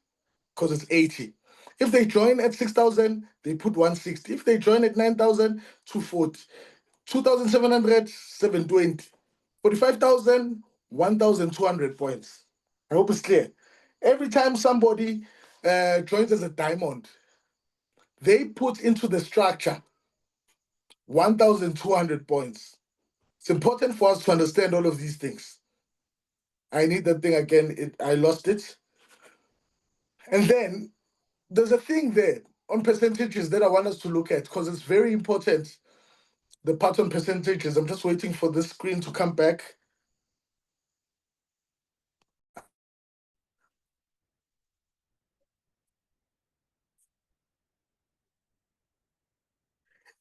Because it's 80. If they join at 6,000, they put 160. If they join at 9,000, 240. 2,700, 720. 45,000, 1,200 points. I hope it's clear. Every time somebody joins as a diamond, they put into the structure 1,200 points. It's important for us to understand all of these things. I need that thing again. I lost it. And then there's a thing there on percentages that I want us to look at because it's very important. The part on percentages. I'm just waiting for this screen to come back.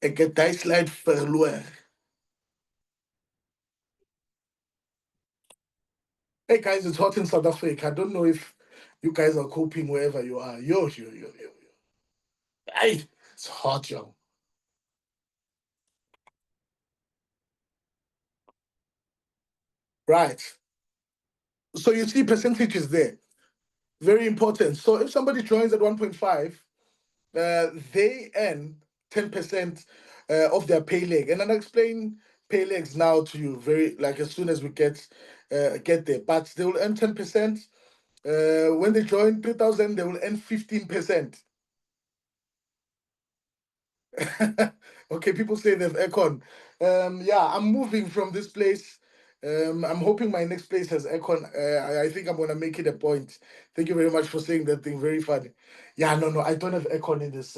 Ek het die slide verloor. Hey guys, it's hot in South Africa. I don't know if you guys are coping wherever you are. Yo. Hey, it's hot, yo. Right. So you see percentages there. Very important. So if somebody joins at 1.5, they earn 10% of their pay leg. And I'll explain pay legs now to you very like as soon as we get there. But they will earn 10%. When they join 3,000, they will earn 15%. Okay, people say there's aircon. Yeah, I'm moving from this place. I'm hoping my next place has aircon. I think I'm gonna make it a point. Thank you very much for saying that thing. Very funny. Yeah, no, I don't have aircon in this.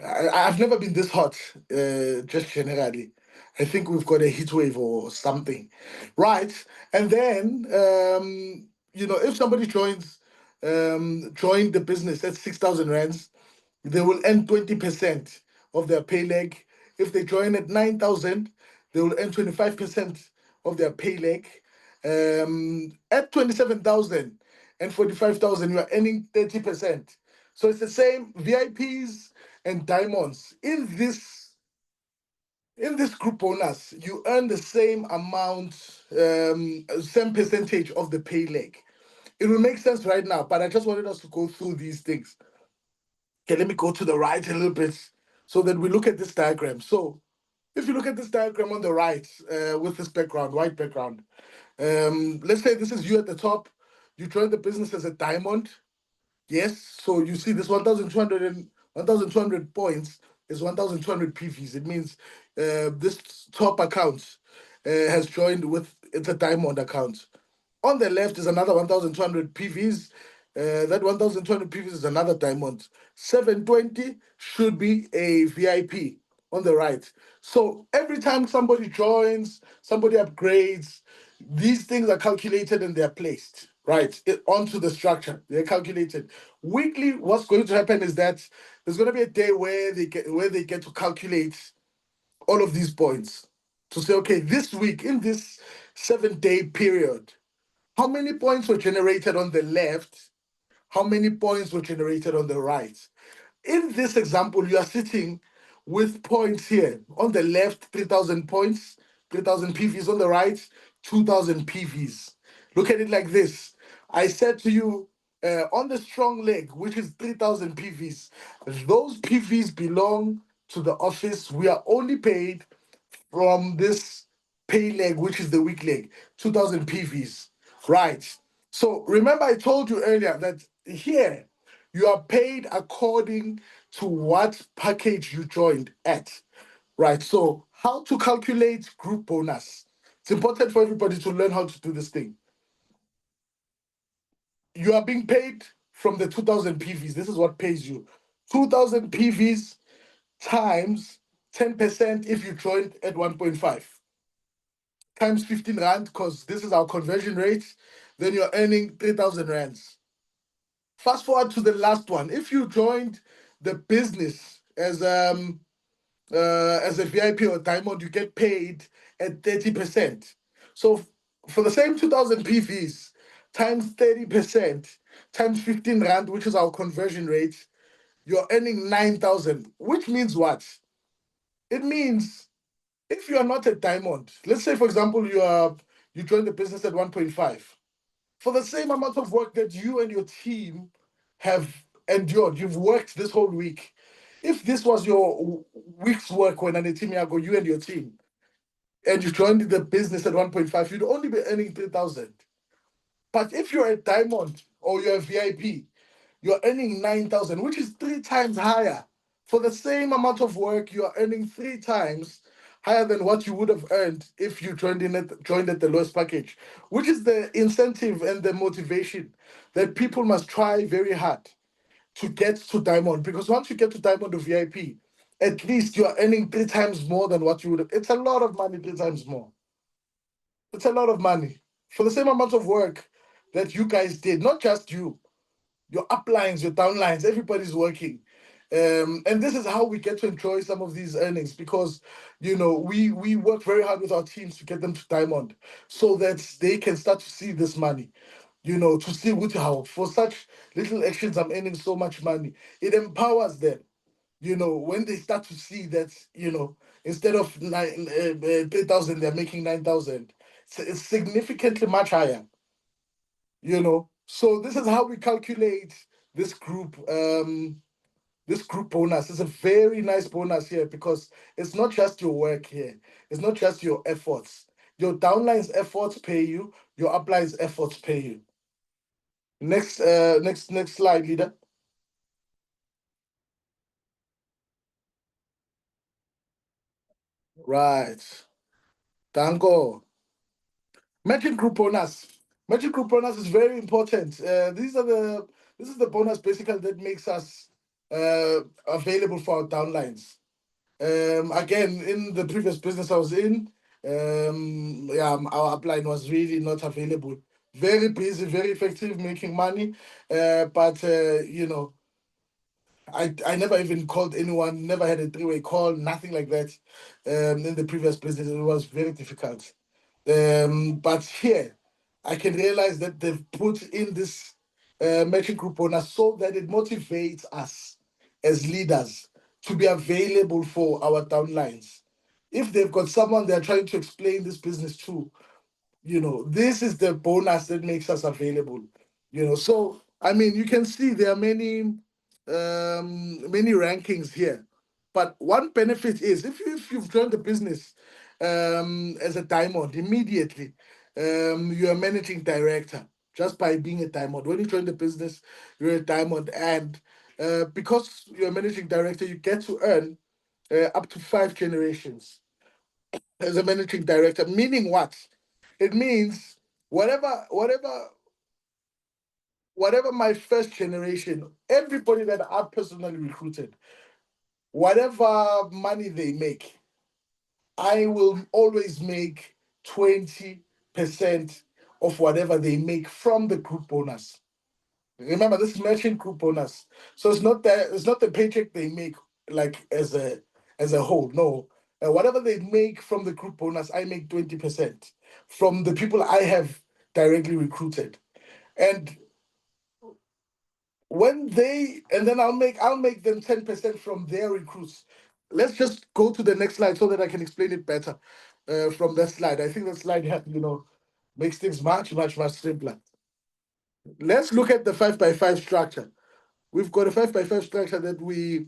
I've never been this hot, just generally. I think we've got a heat wave or something, right? And then, if somebody join the business at 6,000 rands, they will earn 20% of their pay leg. If they join at 9,000, they will earn 25% of their pay leg. At 27,000 and 45,000, you are earning 30%. So it's the same VIPs and diamonds. In this group bonus, you earn the same amount, same percentage of the pay leg. It will make sense right now, but I just wanted us to go through these things. Okay, let me go to the right a little bit so that we look at this diagram. So if you look at this diagram on the right, with this background, white background, let's say this is you at the top. You joined the business as a diamond. Yes, so you see this 1,200 and 1,200 points is 1,200 PVs. It means this top account has joined with, it's a diamond account. On the left is another 1,200 PVs. That 1,200 PVs is another diamond. 720 should be a VIP on the right. So every time somebody joins, somebody upgrades, these things are calculated and they're placed right onto the structure. They're calculated weekly. What's going to happen is that there's going to be a day where they get to calculate all of these points to say, okay, this week in this 7-day period, how many points were generated on the left? How many points were generated on the right? In this example, you are sitting with points here. On the left, 3,000 points, 3,000 PVs. On the right, 2,000 PVs. Look at it like this. I said to you, on the strong leg, which is 3,000 PVs, those PVs belong to the office. We are only paid from this pay leg, which is the weak leg, 2,000 PVs. Right. So remember, I told you earlier that here you are paid according to what package you joined at. Right. So, how to calculate group bonus? It's important for everybody to learn how to do this thing. You are being paid from the 2,000 PVs. This is what pays you 2,000 PVs times 10% if you joined at 1.5 times 15 rand, because this is our conversion rate, then you're earning 3,000 rands. Fast forward to the last one. If you joined the business as a VIP or diamond, you get paid at 30%. So for the same 2,000 PVs times 30% times 15 rand, which is our conversion rate, you're earning 9,000. Which means what? It means if you are not a diamond, let's say for example you join the business at 1.5, for the same amount of work that you and your team have endured, you've worked this whole week. If this was your week's work when an team go, you and your team, and you joined the business at 1.5, you'd only be earning 3,000. But if you're a diamond or you're a VIP, you're earning 9,000, which is 3 times higher. For the same amount of work, you are earning 3 times higher than what you would have earned if you joined at the lowest package, which is the incentive and the motivation that people must try very hard to get to diamond. Because once you get to diamond or VIP, at least you are earning 3 times more than what you would have. It's a lot of money, 3 times more. It's a lot of money for the same amount of work that you guys did, not just you, your uplines, your downlines, everybody's working. And this is how we get to enjoy some of these earnings, because we work very hard with our teams to get them to diamond so that they can start to see this money, to see with how for such little actions I'm earning so much money. It empowers them, when they start to see that, instead of 3,000, they're making 9,000. It's significantly much higher. So this is how we calculate this group this group bonus is a very nice bonus here because it's not just your work here, it's not just your efforts. Your downline's efforts pay you, your upline's efforts pay you. Next slide, leader. Right. Dango. Matching group bonus. Matching group bonus is very important. This is the bonus basically that makes us available for our downlines. Again, in the previous business I was in, our upline was really not available. Very busy, very effective, making money, but I never even called anyone, never had a three-way call, nothing like that. In the previous business, it was very difficult. But here, I can realize that they've put in this matching group bonus so that it motivates us as leaders to be available for our downlines. If they've got someone they're trying to explain this business to, this is the bonus that makes us available. So I mean, you can see there are many rankings here, but one benefit is if you've joined the business as a diamond immediately, you're a managing director just by being a diamond. When you join the business, you're a diamond, and because you're a managing director, you get to earn up to 5 generations as a managing director. Meaning what? It means whatever, whatever, whatever my first generation, everybody that I personally recruited, whatever money they make, I will always make 20% of whatever they make from the group bonus. Remember, this is matching group bonus. So it's not the paycheck they make like as a whole. No. Whatever they make from the group bonus, I make 20% from the people I have directly recruited. And then I'll make them 10% from their recruits. Let's just go to the next slide so that I can explain it better from that slide. I think that slide makes things much, much, much simpler. Let's look at the 5x5 structure. We've got a 5x5 structure that we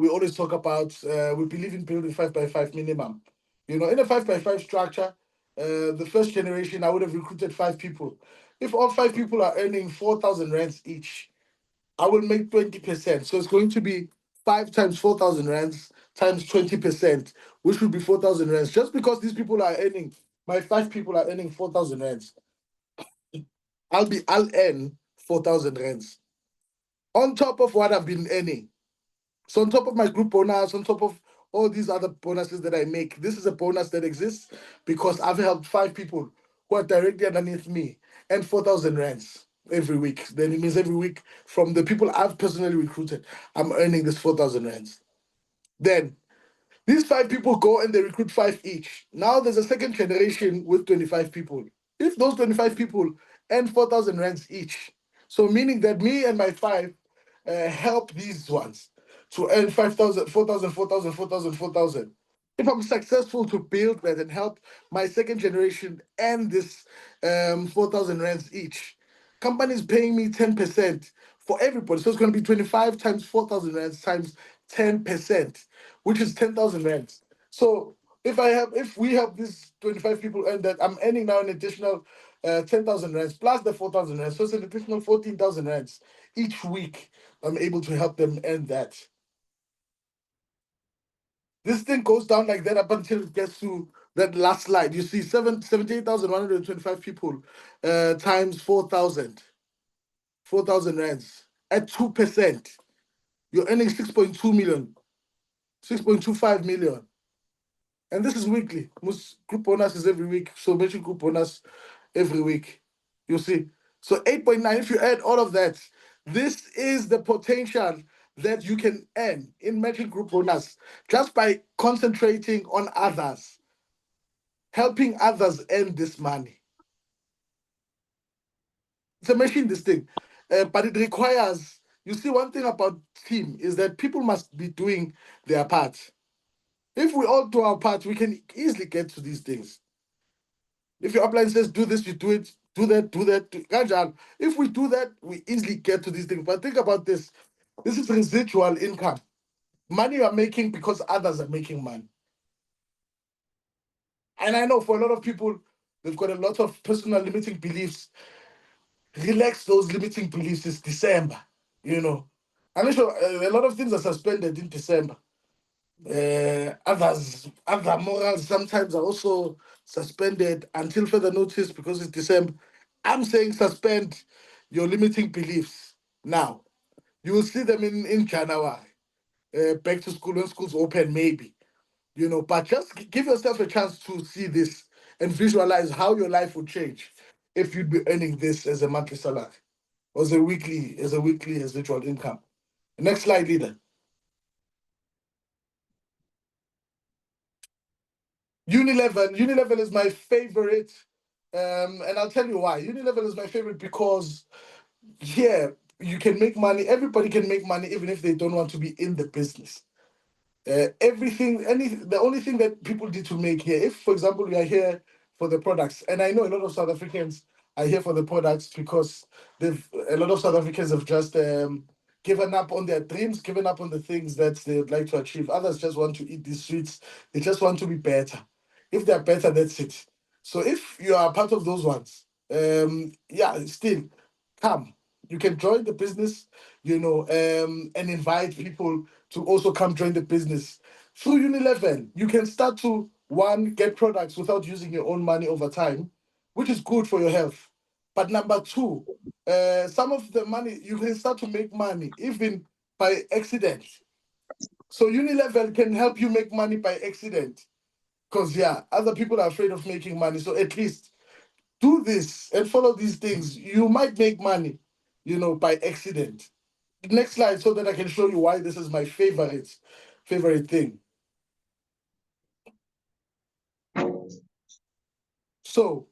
always talk about. We believe in building 5x5 minimum. In a 5x5 structure, the first generation, I would have recruited 5 people. If all 5 people are earning 4,000 rands each, I will make 20%. So it's going to be 5 times 4,000 rands times 20%, which will be 4,000 rands. Just because my 5 people are earning 4,000 rands, I'll earn 4,000 rands on top of what I've been earning. So on top of my group bonus, on top of all these other bonuses that I make, this is a bonus that exists because I've helped 5 people who are directly underneath me and 4,000 rands every week. Then it means every week from the people I've personally recruited, I'm earning this 4,000 rands. Then these 5 people go and they recruit 5 each. Now there's a second generation with 25 people. If those 25 people earn 4,000 rands each, so meaning that me and my 5 help these ones to earn 5,000, 4,000, 4,000, 4,000, 4,000. If I'm successful to build that and help my second generation earn this 4,000 rands each, companies paying me 10% for everybody. So it's going to be 25 times 4,000 rands times 10%, which is 10,000 rands. So if we have these 25 people earn that, I'm earning now an additional 10,000 rands plus the 4,000 rands. So it's an additional 14,000 rands each week. I'm able to help them earn that. This thing goes down like that up until it gets to that last slide. You see 78,125 people times 4,000 rands at 2%. You're earning 6.2 million, 6.25 million. And this is weekly. Most group bonus is every week. So mention group bonus every week. You see. So 8.9, if you add all of that, this is the potential that you can earn in matching group bonus just by concentrating on others, helping others earn this money. It's a machine, this thing. But it requires, you see, one thing about team is that people must be doing their part. If we all do our part, we can easily get to these things. If your upline says do this, you do it, do that, do that. If we do that, we easily get to these things. But think about this. This is residual income. Money you are making because others are making money. And I know for a lot of people, they've got a lot of personal limiting beliefs. Relax those limiting beliefs. It's December, you know. I'm sure a lot of things are suspended in December. Other morals sometimes are also suspended until further notice because it's December. I'm saying suspend your limiting beliefs now. You will see them in January. Back to school when schools open, maybe. But just give yourself a chance to see this and visualize how your life would change if you'd be earning this as a monthly salary or as a weekly residual income. Next slide, leader. Unilevel is my favorite, and I'll tell you why. Unilevel is my favorite because here you can make money. Everybody can make money even if they don't want to be in the business. The only thing that people need to make here, if for example you are here for the products, and I know a lot of South Africans are here for the products because a lot of South Africans have just given up on their dreams, given up on the things that they would like to achieve. Others just want to eat these sweets, they just want to be better. If they're better, that's it. So if you are part of those ones, yeah, still come. You can join the business, and invite people to also come join the business. Through Unilevel, you can start to, one, get products without using your own money over time, which is good for your health. But number two, some of the money, you can start to make money even by accident. So Unilevel can help you make money by accident. Because, yeah, other people are afraid of making money. So at least do this and follow these things. You might make money, by accident. Next slide so that I can show you why this is my favorite thing. So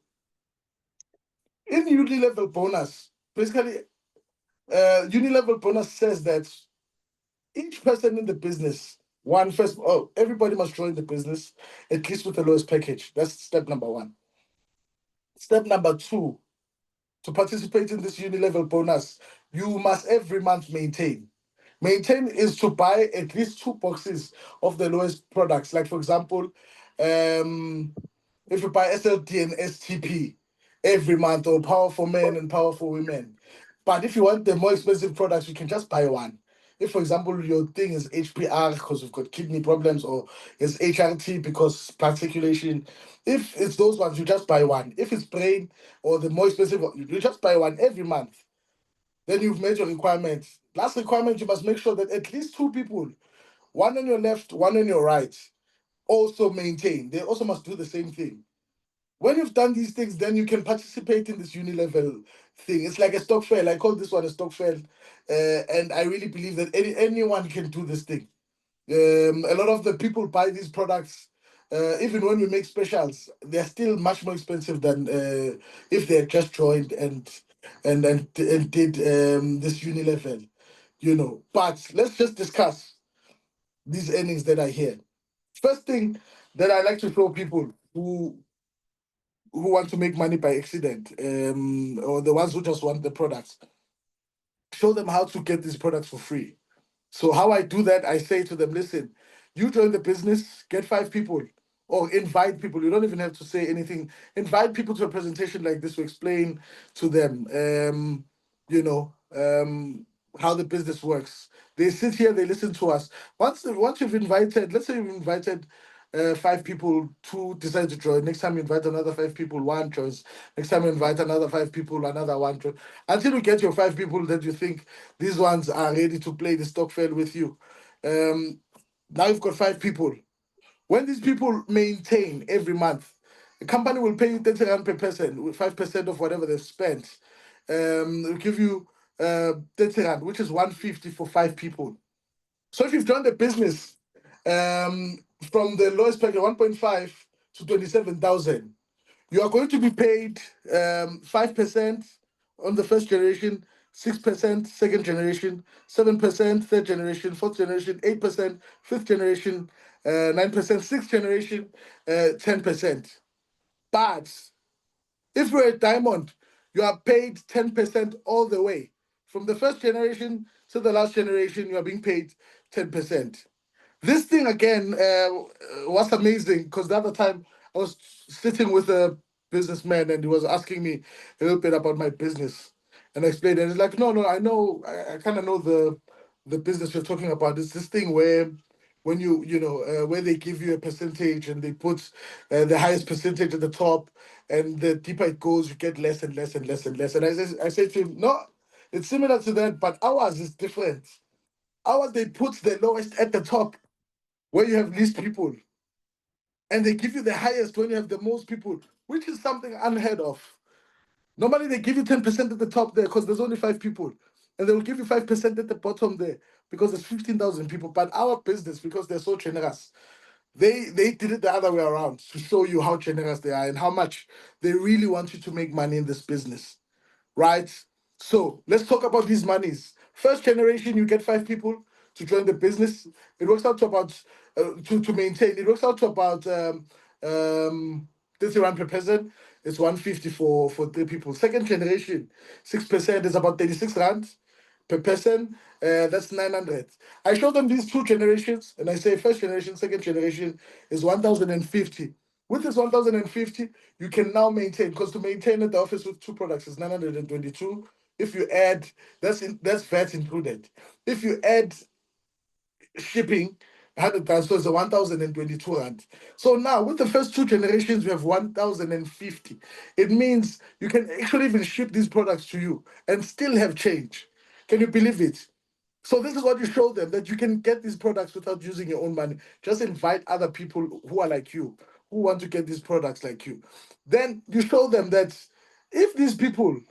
in Unilevel bonus, basically, Unilevel bonus says that each person in the business, everybody must join the business, at least with the lowest package. That's step number one. Step number two, to participate in this Unilevel bonus, you must every month maintain. Maintain is to buy at least 2 boxes of the lowest products. Like, for example, if you buy SLT and STP every month, or Power for Men and Power for Women. But if you want the more expensive products, you can just buy one. If, for example, your thing is HPR because you've got kidney problems, or it's HRT because blood circulation, if it's those ones, you just buy one. If it's brain or the more expensive one, you just buy one every month. Then you've made your requirements. Last requirement, you must make sure that at least 2 people, one on your left, one on your right, also maintain. They also must do the same thing. When you've done these things, then you can participate in this Unilevel thing. It's like a stock fair. I call this one a stock fair. And I really believe that anyone can do this thing. A lot of the people buy these products. Even when we make specials, they're still much more expensive than if they had just joined and did this Unilevel, But let's just discuss these earnings that I hear. First thing that I like to show people who want to make money by accident, or the ones who just want the products, show them how to get these products for free. So how I do that, I say to them, listen, you join the business, get 5 people, or invite people. You don't even have to say anything. Invite people to a presentation like this to explain to them, how the business works. They sit here, they listen to us. Once you've invited, let's say you've invited 5 people, 2 decide to join. Next time you invite another 5 people, 1 joins. Next time you invite another 5 people, another 1 joins. Until you get your 5 people that you think these ones are ready to play the stock fair with you. Now you've got 5 people. When these people maintain every month, the company will pay you 30 rand per person with 5% of whatever they've spent. They'll give you 30 rand, which is 150 for 5 people. So if you've joined the business from the lowest package, 1.5 to 27,000, you are going to be paid 5% on the first generation, 6% second generation, 7% third generation, fourth generation, 8% fifth generation, 9% sixth generation, 10%. But if you're a diamond, you are paid 10% all the way From the first generation to the last generation, you are being paid 10%. This thing again was amazing because the other time I was sitting with a businessman and he was asking me a little bit about my business, and I explained, and he's like, no, I know, I kind of know the business you're talking about. It's this thing where when where they give you a percentage and they put the highest percentage at the top, and the deeper it goes, you get less and less and less and less. And I said to him, no, it's similar to that, but ours is different. Ours, they put the lowest at the top where you have least people, and they give you the highest when you have the most people, which is something unheard of. Normally, they give you 10% at the top there because there's only 5 people, and they will give you 5% at the bottom there because there's 15,000 people. But our business, because they're so generous, they did it the other way around to show you how generous they are and how much they really want you to make money in this business, right? So let's talk about these monies. First generation, you get 5 people to join the business. It works out to about to maintain. It works out to about 30 rand per person. It's 150 for 3 people. Second generation, 6% is about 36 rand per person. That's 900. I show them these 2 generations, and I say first generation, second generation is 1,050. With this 1,050, you can now maintain, because to maintain at the office with 2 products is 922. If you add, that's VAT included. If you add shipping, 100 so it's a 1,022 rand. So now with the first 2 generations, we have 1,050. It means you can actually even ship these products to you and still have change. Can you believe it? So this is what you show them, that you can get these products without using your own money. Just invite other people who are like you, who want to get these products like you. Then you show them that if these people,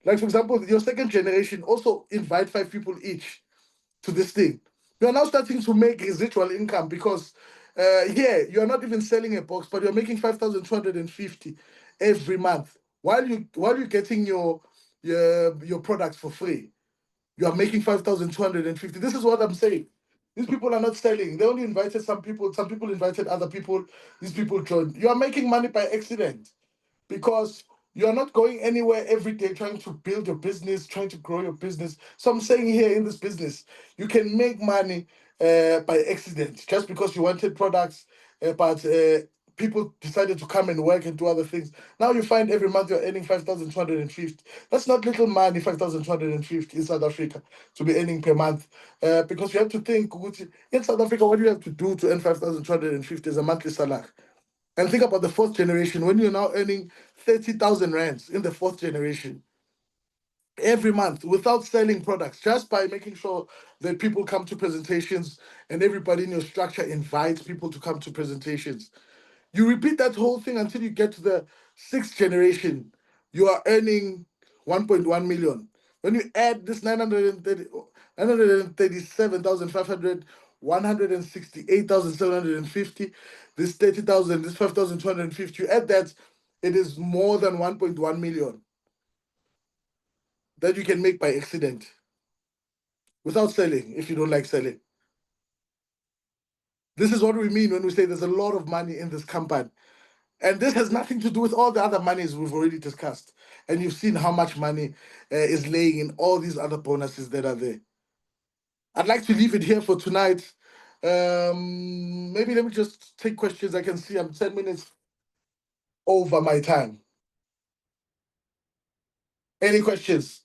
like for example, your second generation, also invite 5 people each to this thing, you are now starting to make residual income because here you are not even selling a box, but you're making 5,250 every month while you're getting your products for free. You are making 5,250. This is what I'm saying. These people are not selling. They only invited some people. Some people invited other people. These people joined. You are making money by accident because you are not going anywhere every day trying to build your business, trying to grow your business. So I'm saying here in this business, you can make money by accident just because you wanted products, but people decided to come and work and do other things. Now you find every month you're earning 5,250. That's not little money, 5,250 in South Africa to be earning per month. Because you have to think, in South Africa, what do you have to do to earn 5,250 as a monthly salary? And think about the fourth generation, when you're now earning 30,000 rands in the fourth generation every month without selling products, just by making sure that people come to presentations and everybody in your structure invites people to come to presentations. You repeat that whole thing until you get to the sixth generation, you are earning 1.1 million. When you add this 937,500, 168,750, this 30,000, this 5,250, you add that, it is more than 1.1 million that you can make by accident without selling if you don't like selling. This is what we mean when we say there's a lot of money in this company. And this has nothing to do with all the other monies we've already discussed. And you've seen how much money is laying in all these other bonuses that are there. I'd like to leave it here for tonight. Maybe let me just take questions. I can see I'm 10 minutes over my time. Any questions?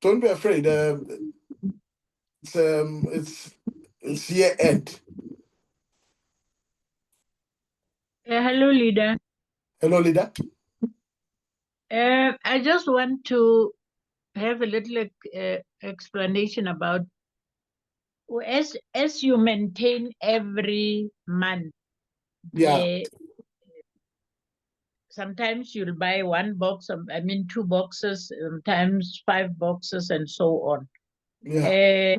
Don't be afraid. It's year end. Hello, leader. Hello, leader. I just want to have a little explanation about as you maintain every month. Yeah. Sometimes you'll buy 1 box, 2 boxes, sometimes 5 boxes, and so on. Yeah.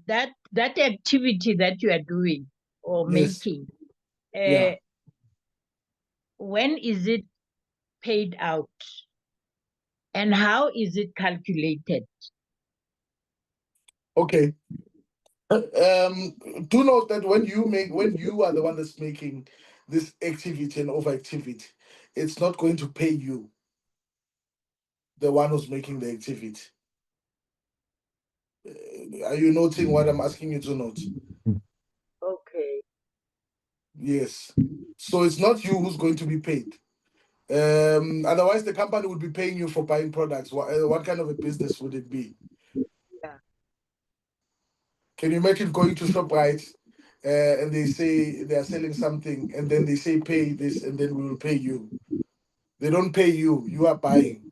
That activity that you are doing or Yes. making, Yeah. when is it paid out, and how is it calculated? Okay. Do note that when you are the one that's making this activity and overactivity, it's not going to pay you, the one who's making the activity. Are you noting what I'm asking you to note? Okay. Yes. So it's not you who's going to be paid. Otherwise, the company would be paying you for buying products. What kind of a business would it be? Yeah. Can you imagine going to ShopRite and they say they are selling something and then they say pay this and then we will pay you? They don't pay you, you are buying.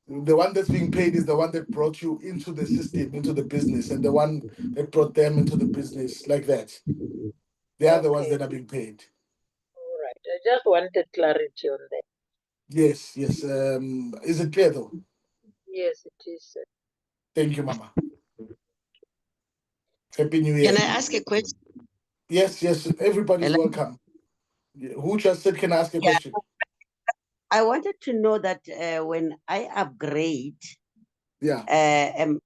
The one that's being paid is the one that brought you into the system, into the business, and the one that brought them into the business, like that. They are the ones Okay. that are being paid. All right. I just wanted clarity on that. Yes, yes. Is it clear though? Yes, it is. Thank you, Mama. Happy New Can Year. I ask a question? Yes, yes. Everybody's Hello? welcome. Who just said, can I ask a Yeah, question? I wanted to know that when I upgrade, Yeah. I'm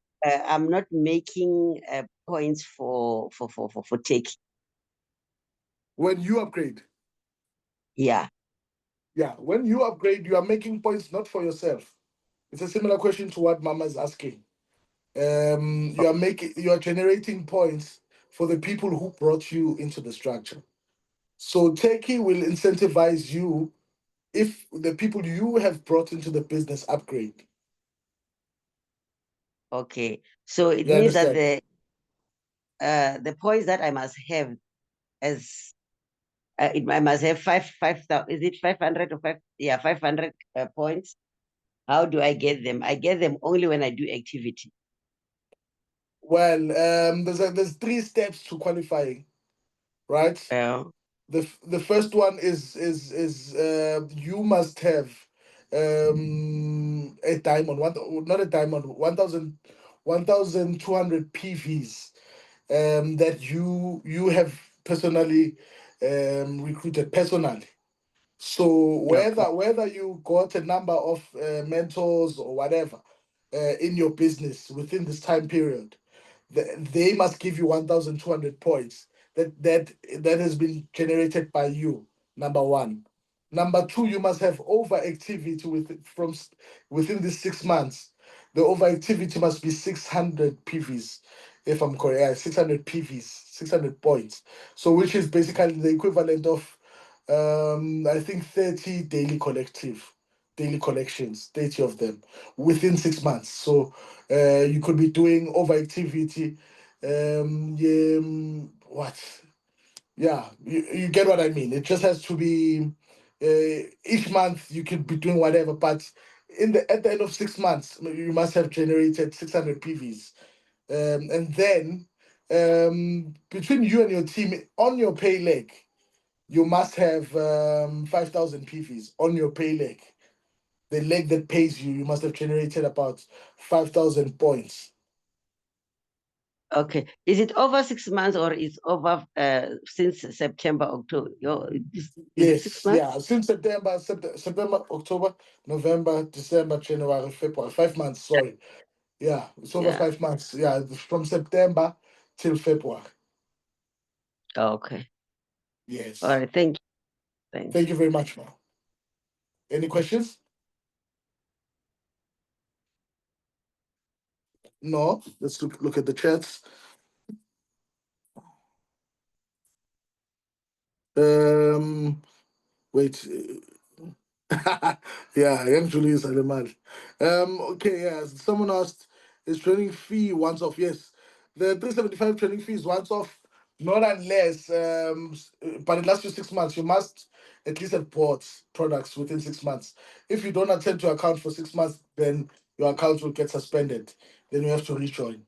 not making points for taking. When you upgrade, Yeah. yeah, when you upgrade, you are making points not for yourself. It's a similar question to what Mama is asking. You are generating points for the people who brought you into the structure. So Turkey will incentivize you if the people you have brought into the business upgrade. Okay. So it You means that understand? the points that I must have as I must have 5,000. Is it 500 or five? Yeah, 500 points. How do I get them? I get them only when I do activity. Well, there's three steps to qualifying, right? Well, The first one is you must have a diamond, one, not a diamond, 1,200 PVs that you have personally recruited personally. So okay. whether you got a number of mentors or whatever in your business within this time period, they must give you 1,200 points that has been generated by you. Number one. Number two, you must have overactivity within these 6 months. The overactivity must be 600 PVs, if I'm correct. Yeah, 600 PVs, 600 points. So which is basically the equivalent of I think 30 daily collections, 30 of them within 6 months. So you could be doing overactivity. Yeah, what? Yeah, you get what I mean. It just has to be each month you could be doing whatever, but at the end of 6 months, you must have generated 600 PVs. And then between you and your team on your pay leg, you must have 5,000 PVs on your pay leg. The leg that pays you, you must have generated about 5,000 points. Okay. Is it over 6 months or is over since September, October? Is it 6 months? Yeah. Since September, October, November, December, January, February, 5 months. Sorry. Yeah, it's over Yeah. 5 months. Yeah, from September till February. Okay. All Yes. right. Thank you. Thank Thank you. you very much, man. Any questions? No. Let's look at the chats. Um, wait. Yeah, young Julius Alemal. Okay, yeah. Someone asked, is training fee once off? Yes. The 375 training fee is once off, not unless but it lasts you 6 months. You must at least have bought products within 6 months. If you don't attend to account for 6 months, then your account will get suspended. Then you have to rejoin.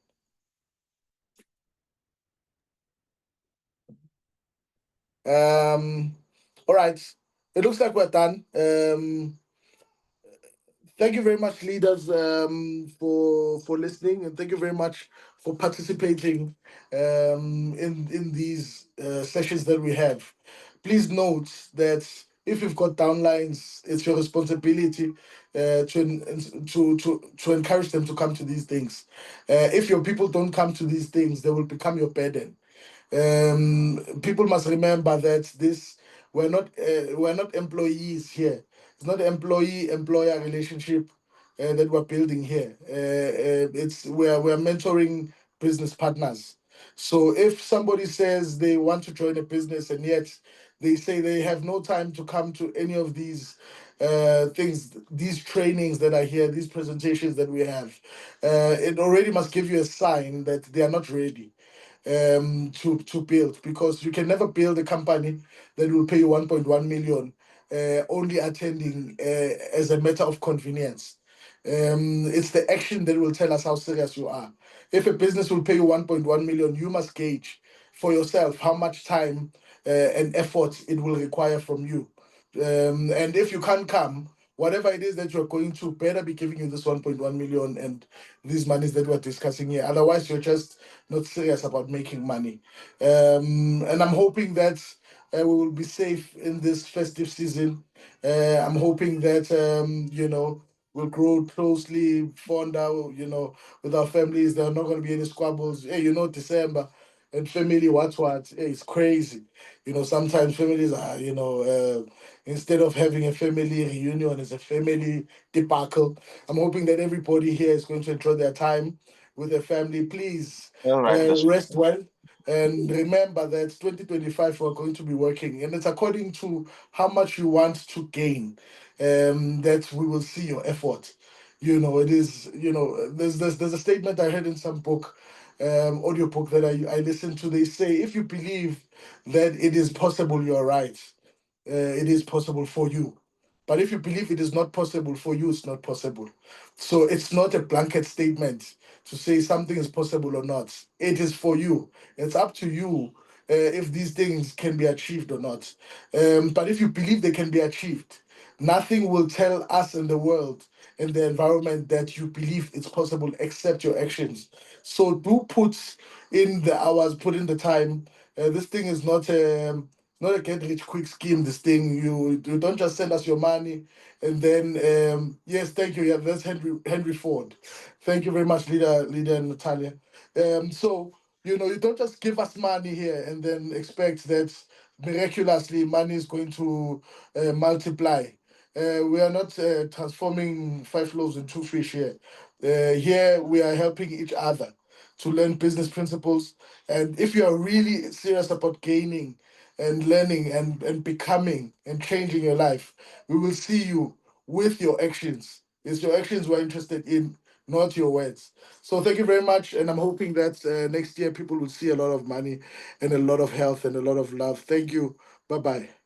All right. It looks like we're done. Thank you very much, leaders, for listening, and thank you very much for participating in these sessions that we have. Please note that If you've got downlines, it's your responsibility to encourage them to come to these things. If your people don't come to these things, they will become your burden. People must remember that we're not employees here. It's not employee employer relationship that we're building here. It's we're mentoring business partners. So if somebody says they want to join a business and yet they say they have no time to come to any of these things, these trainings that are here, these presentations that we have, it already must give you a sign that they are not ready to build, because you can never build a company that will pay you 1.1 million only attending as a matter of convenience. It's the action that will tell us how serious you are. If a business will pay you 1.1 million, you must gauge for yourself how much time and effort it will require from you. And if you can't come, whatever it is that you're going to, better be giving you this 1.1 million and these monies that we're discussing here. Otherwise, you're just not serious about making money. And I'm hoping that we will be safe in this festive season. I'm hoping that, we'll grow closely, fonder, with our families. There are not going to be any squabbles. Hey, December and family, what? Hey, it's crazy. Sometimes families are, instead of having a family reunion, it's a family debacle. I'm hoping that everybody here is going to enjoy their time with their family. Please All right. rest well. And remember that 2025 we're going to be working, and it's according to how much you want to gain, that we will see your effort. It is, there's a statement I heard in some book, audio book that I listened to. They say, if you believe that it is possible, you're right. It is possible for you. But if you believe it is not possible for you, it's not possible. So it's not a blanket statement to say something is possible or not. It is for you. It's up to you if these things can be achieved or not. But if you believe they can be achieved, nothing will tell us in the world, in the environment, that you believe it's possible except your actions. So do put in the hours, put in the time. This thing is not a get rich quick scheme. This thing, you don't just send us your money and then yes, thank you. Yeah, that's Henry Ford. Thank you very much, leader and Natalia. So you don't just give us money here and then expect that miraculously money is going to multiply. We are not transforming 5 loaves and 2 fish here. Here we are helping each other to learn business principles. And if you are really serious about gaining and learning and becoming and changing your life, we will see you with your actions. It's your actions we're interested in, not your words. So thank you very much. And I'm hoping that next year people will see a lot of money and a lot of health and a lot of love. Thank you. Bye bye.